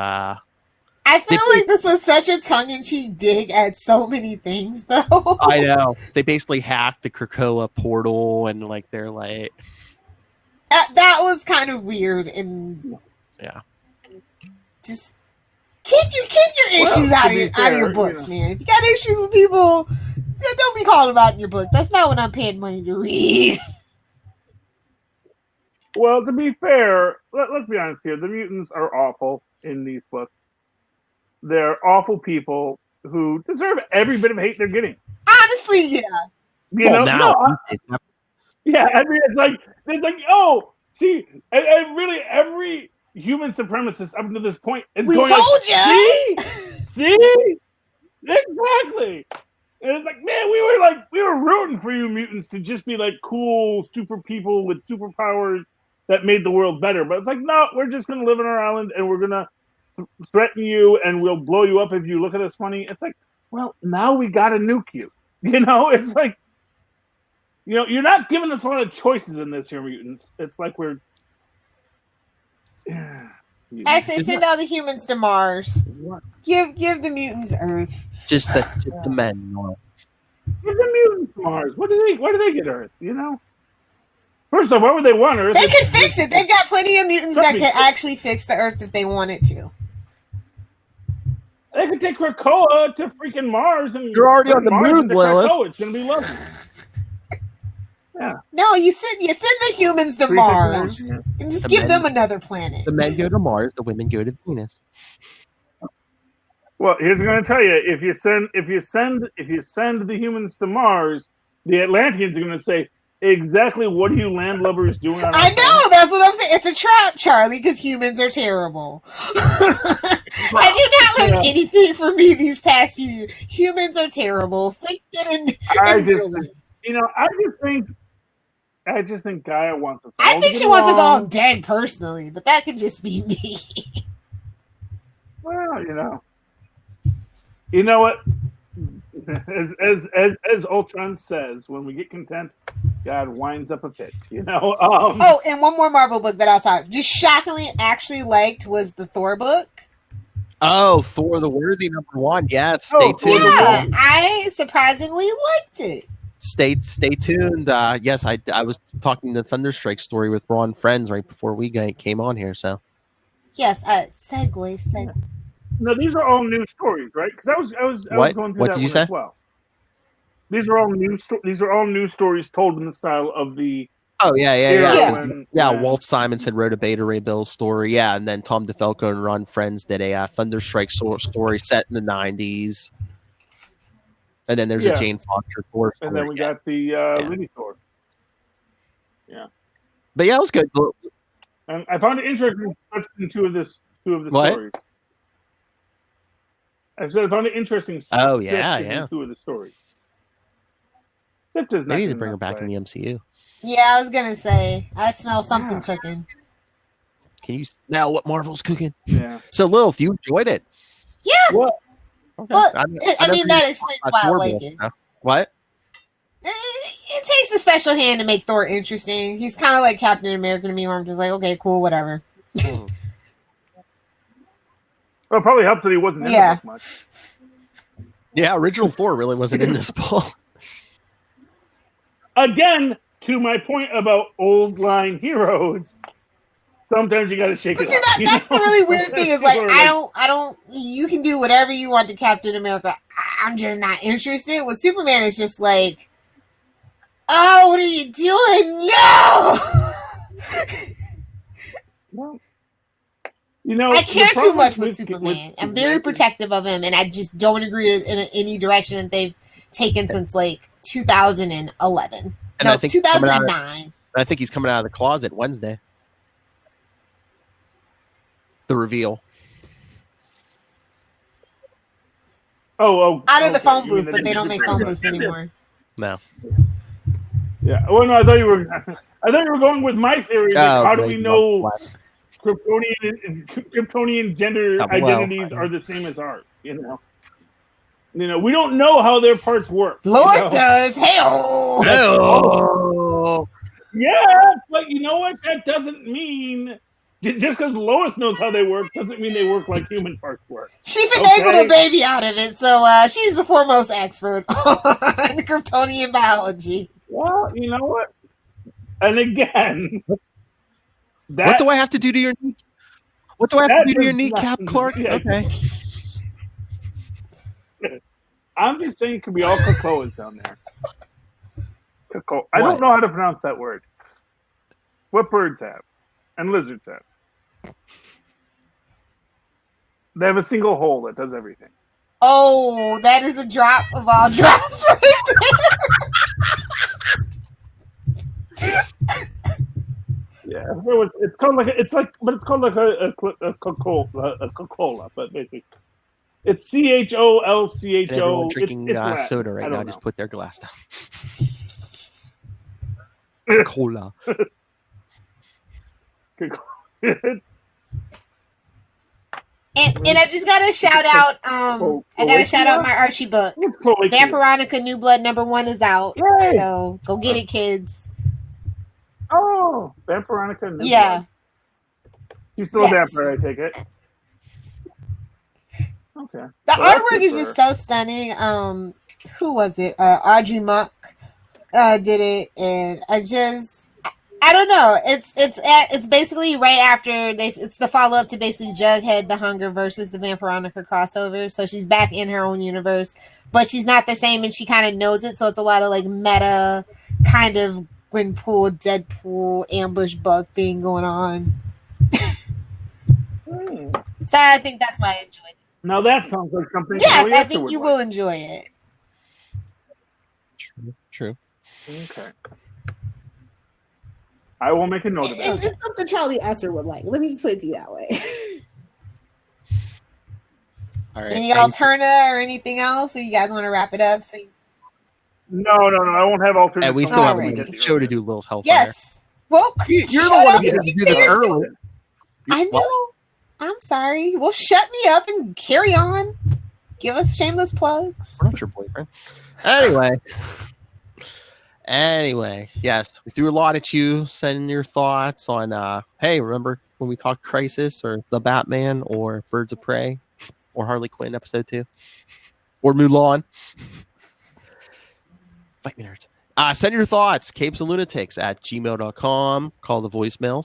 I feel like this was such a tongue-in-cheek dig at so many things, though. I know. They basically hacked the Krakoa portal, and they're that was kind of weird, and just keep your issues out of your books, man. If you got issues with people, don't be calling them out in your book. That's not what I'm paying money to read. Well, to be fair, let's be honest here. The mutants are awful in these books. They're awful people who deserve every bit of hate they're getting. Honestly, yeah. Yeah, I mean, really, every human supremacist up to this point is going. Told you. See, exactly. And it's man, we were rooting for you mutants to just be cool super people with superpowers that made the world better. But it's no, we're just gonna live on our island and we're gonna threaten you and we'll blow you up if you look at us funny. It's well, now we gotta nuke you. It's you're not giving us a lot of choices in this here, mutants. It's we're I say send all the humans to Mars. Give the mutants Earth. Just the men. Give the mutants Mars. Why do they get Earth? First off, why would they want Earth? They could fix it. They've got plenty of mutants that could actually fix the Earth if they wanted to. They could take Krakoa to freaking Mars and you're already on the moon, Lilith. It's gonna be lovely. Yeah. No, you send the humans to Mars and just give them another planet. The men go to Mars, the women go to Venus. Well, here's what I'm gonna tell you: if you send the humans to Mars, the Atlanteans are gonna say, exactly what are you landlubbers doing on I know, that's what I'm saying. It's a trap, Charlie, because humans are terrible. Have you not learned anything from me these past few years? Humans are terrible. I just think Gaia wants us all I think she wants us all dead personally, but that could just be me. Well, you know what? As Ultron says, when we get content, God winds up a pit. Oh, and one more Marvel book that I'll talk. Just shockingly, actually liked was the Thor book. Oh, Thor the Worthy #1. Yeah, stay tuned. Yeah, I surprisingly liked it. Stay tuned. Yes, I was talking the Thunderstrike story with Ron Friends right before we came on here. So yes, segue. No, these are all new stories, right? Because I was going through what that did you one say? as well. These are all new. These are all new stories told in the style of the. Oh yeah. Yeah. Walt Simonson wrote a Beta Ray Bill story. Yeah, and then Tom DeFalco and Ron Friends did a Thunderstrike story set in the '90s. And then there's a Jane Foster Thor story. And then we got the Liddy Thor. Yeah. But yeah, it was good. And I found it interesting in two of the stories. I said I found it interesting. Oh yeah. Two of the stories. They need to bring her back in the MCU. Yeah, I was gonna say I smell something cooking. Can you smell what Marvel's cooking? Yeah. So Lilith, you enjoyed it? Yeah. Well, okay. Well, I mean that explains why I like it. What? It takes a special hand to make Thor interesting. He's kind of like Captain America to me, where I'm just like, okay, cool, whatever. Well, it probably helped that he wasn't in it much. Yeah, original Thor really wasn't in this book. Again, to my point about old line heroes, sometimes you got to shake it up. That's the really weird thing is like, I don't, you can do whatever you want to Captain America. I'm just not interested. With Superman, it's just like, oh, what are you doing? No! I care too much with Superman. I'm very protective of him, and I just don't agree in any direction that they've taken since like 2011. And I think 2009. I think he's coming out of the closet Wednesday. The reveal. Oh! Out of the phone booth, but they don't make phone booths anymore. No. Yeah. Oh no, I thought you were going with my theory. Like, how do we know Kryptonian gender identities are the same as ours? We don't know how their parts work. Lois does. Hell. Yeah, but you know what? That doesn't mean just because Lois knows how they work doesn't mean they work like human parts work. She finagled a baby out of it, so she's the foremost expert on Kryptonian biology. Well, you know what? And again, what do I have to do to your? What do I have to do to your kneecap, Clark? Yeah. Okay. I'm just saying it could be all Krakoas down there. I don't know how to pronounce that word. What birds have? And lizards have. They have a single hole that does everything. Oh, that is a drop of all drops right there. Yeah, it's called like a Coca-Cola, but basically. It's CHOLCHO. Everyone drinking it's soda right now. Just put their glass down. Cola. And I just gotta shout out. I gotta shout out my Archie book. Vampironica New Blood #1 is out. Yay! So go get it, kids. Oh, Vampironica New Blood. He's still a vampire, I take it. Okay. The artwork is just so stunning. Who was it? Audrey Muck did it, and I I don't know. It's basically right after it's the follow up to basically Jughead, the Hunger versus the Vampironica crossover. So she's back in her own universe, but she's not the same, and she kind of knows it. So it's a lot of like meta kind of Gwenpool, Deadpool, ambush bug thing going on. So I think that's why I enjoyed it. Now that sounds like something. Yes, I think you will enjoy it. True. Okay. I will make a note of that. It's something Charlie Esser would like. Let me just put it to you that way. All right. Any alterna or anything else, or you guys want to wrap it up? No. I won't have alternate. And we still have a show to do, Little Hellfire. Yes. Well, you're the one who did this early. I know. What? I'm sorry. Well, shut me up and carry on. Give us shameless plugs. We're not your boyfriend. Anyway, yes, we threw a lot at you. Send your thoughts on, hey, remember when we talked Crisis or The Batman or Birds of Prey or Harley Quinn episode 2 or Mulan? Fight me, nerds. Send your thoughts, capesandlunatics@gmail.com. Call the voicemail,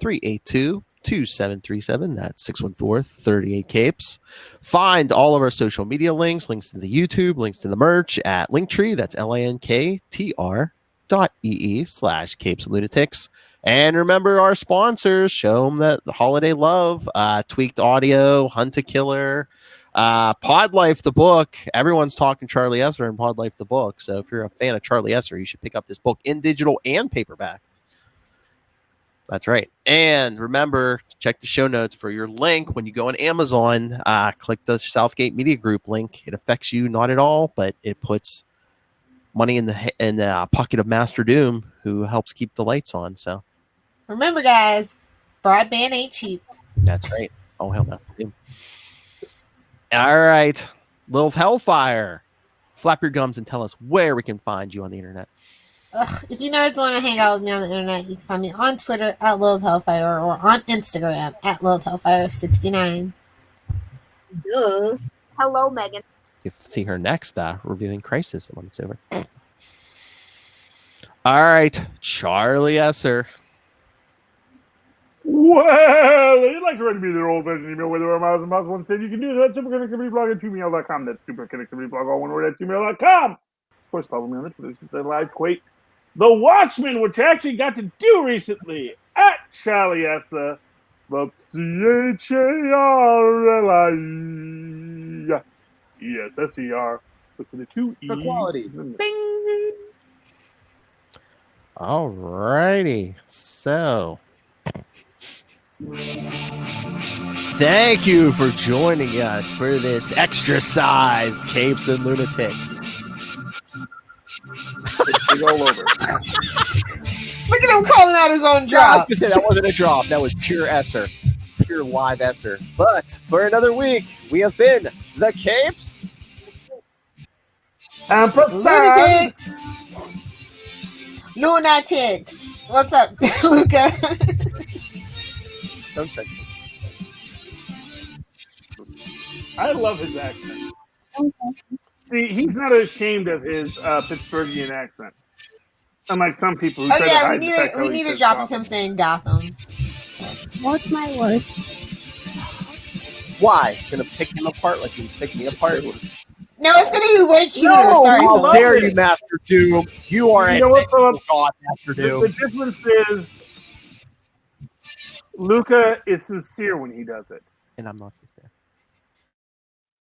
614-382-2737. That's 614-38-CAPES. Find all of our social media links to the YouTube, links to the merch at Linktree. That's linktr.ee/capesandlunatics. And remember our sponsors. Show them that the holiday love. Tweaked Audio, Hunt a Killer, Pod Life the book. Everyone's talking Charlie Esser and Pod Life the book. So if you're a fan of Charlie Esser, you should pick up this book in digital and paperback. That's right. And remember, check the show notes for your link when you go on Amazon. Click the Southgate Media Group link. It affects you not at all, but it puts money in the pocket of Master Doom, who helps keep the lights on. So remember, guys, broadband ain't cheap. That's right. Oh hell, Master Doom. All right, Little Hellfire. Flap your gums and tell us where we can find you on the internet. If you nerds want to hang out with me on the internet, you can find me on Twitter at Lilith Hellfire or on Instagram at Lilith Hellfire69. Hello, Megan. You see her next reviewing Crisis when it's over. All right, Charlie Esser. Well, if you'd like to write me their old-fashioned email, whether I'm miles and miles one said you can do that at superconnectivityblog@gmail.com. That's superconnectivityblog, all one word, at gmail.com. Of course, follow me on the Twitter. This is the live quake. The Watchmen, which I actually got to do recently at Charlie Esser. That's CHARLIE. ESSER. Look for the 2 E. For quality. Bing. All righty. So, thank you for joining us for this extra-sized Capes and Lunatics. All over. Look at him calling out his own drops. That wasn't a drop. That was pure Esser. Pure live Esser. But for another week, we have been the Capes and Lunatics. What's up, Luca? Don't check. I love his accent. See, he's not ashamed of his Pittsburghian accent. Unlike some people who try to hide the fact we need a drop of him saying Gotham. What's my word? Why? Gonna pick him apart like you pick me apart? No, it's gonna be way cuter. No, sorry. How dare you, Master Doom? You are a god, Master Doom. The difference is Luca is sincere when he does it. And I'm not sincere.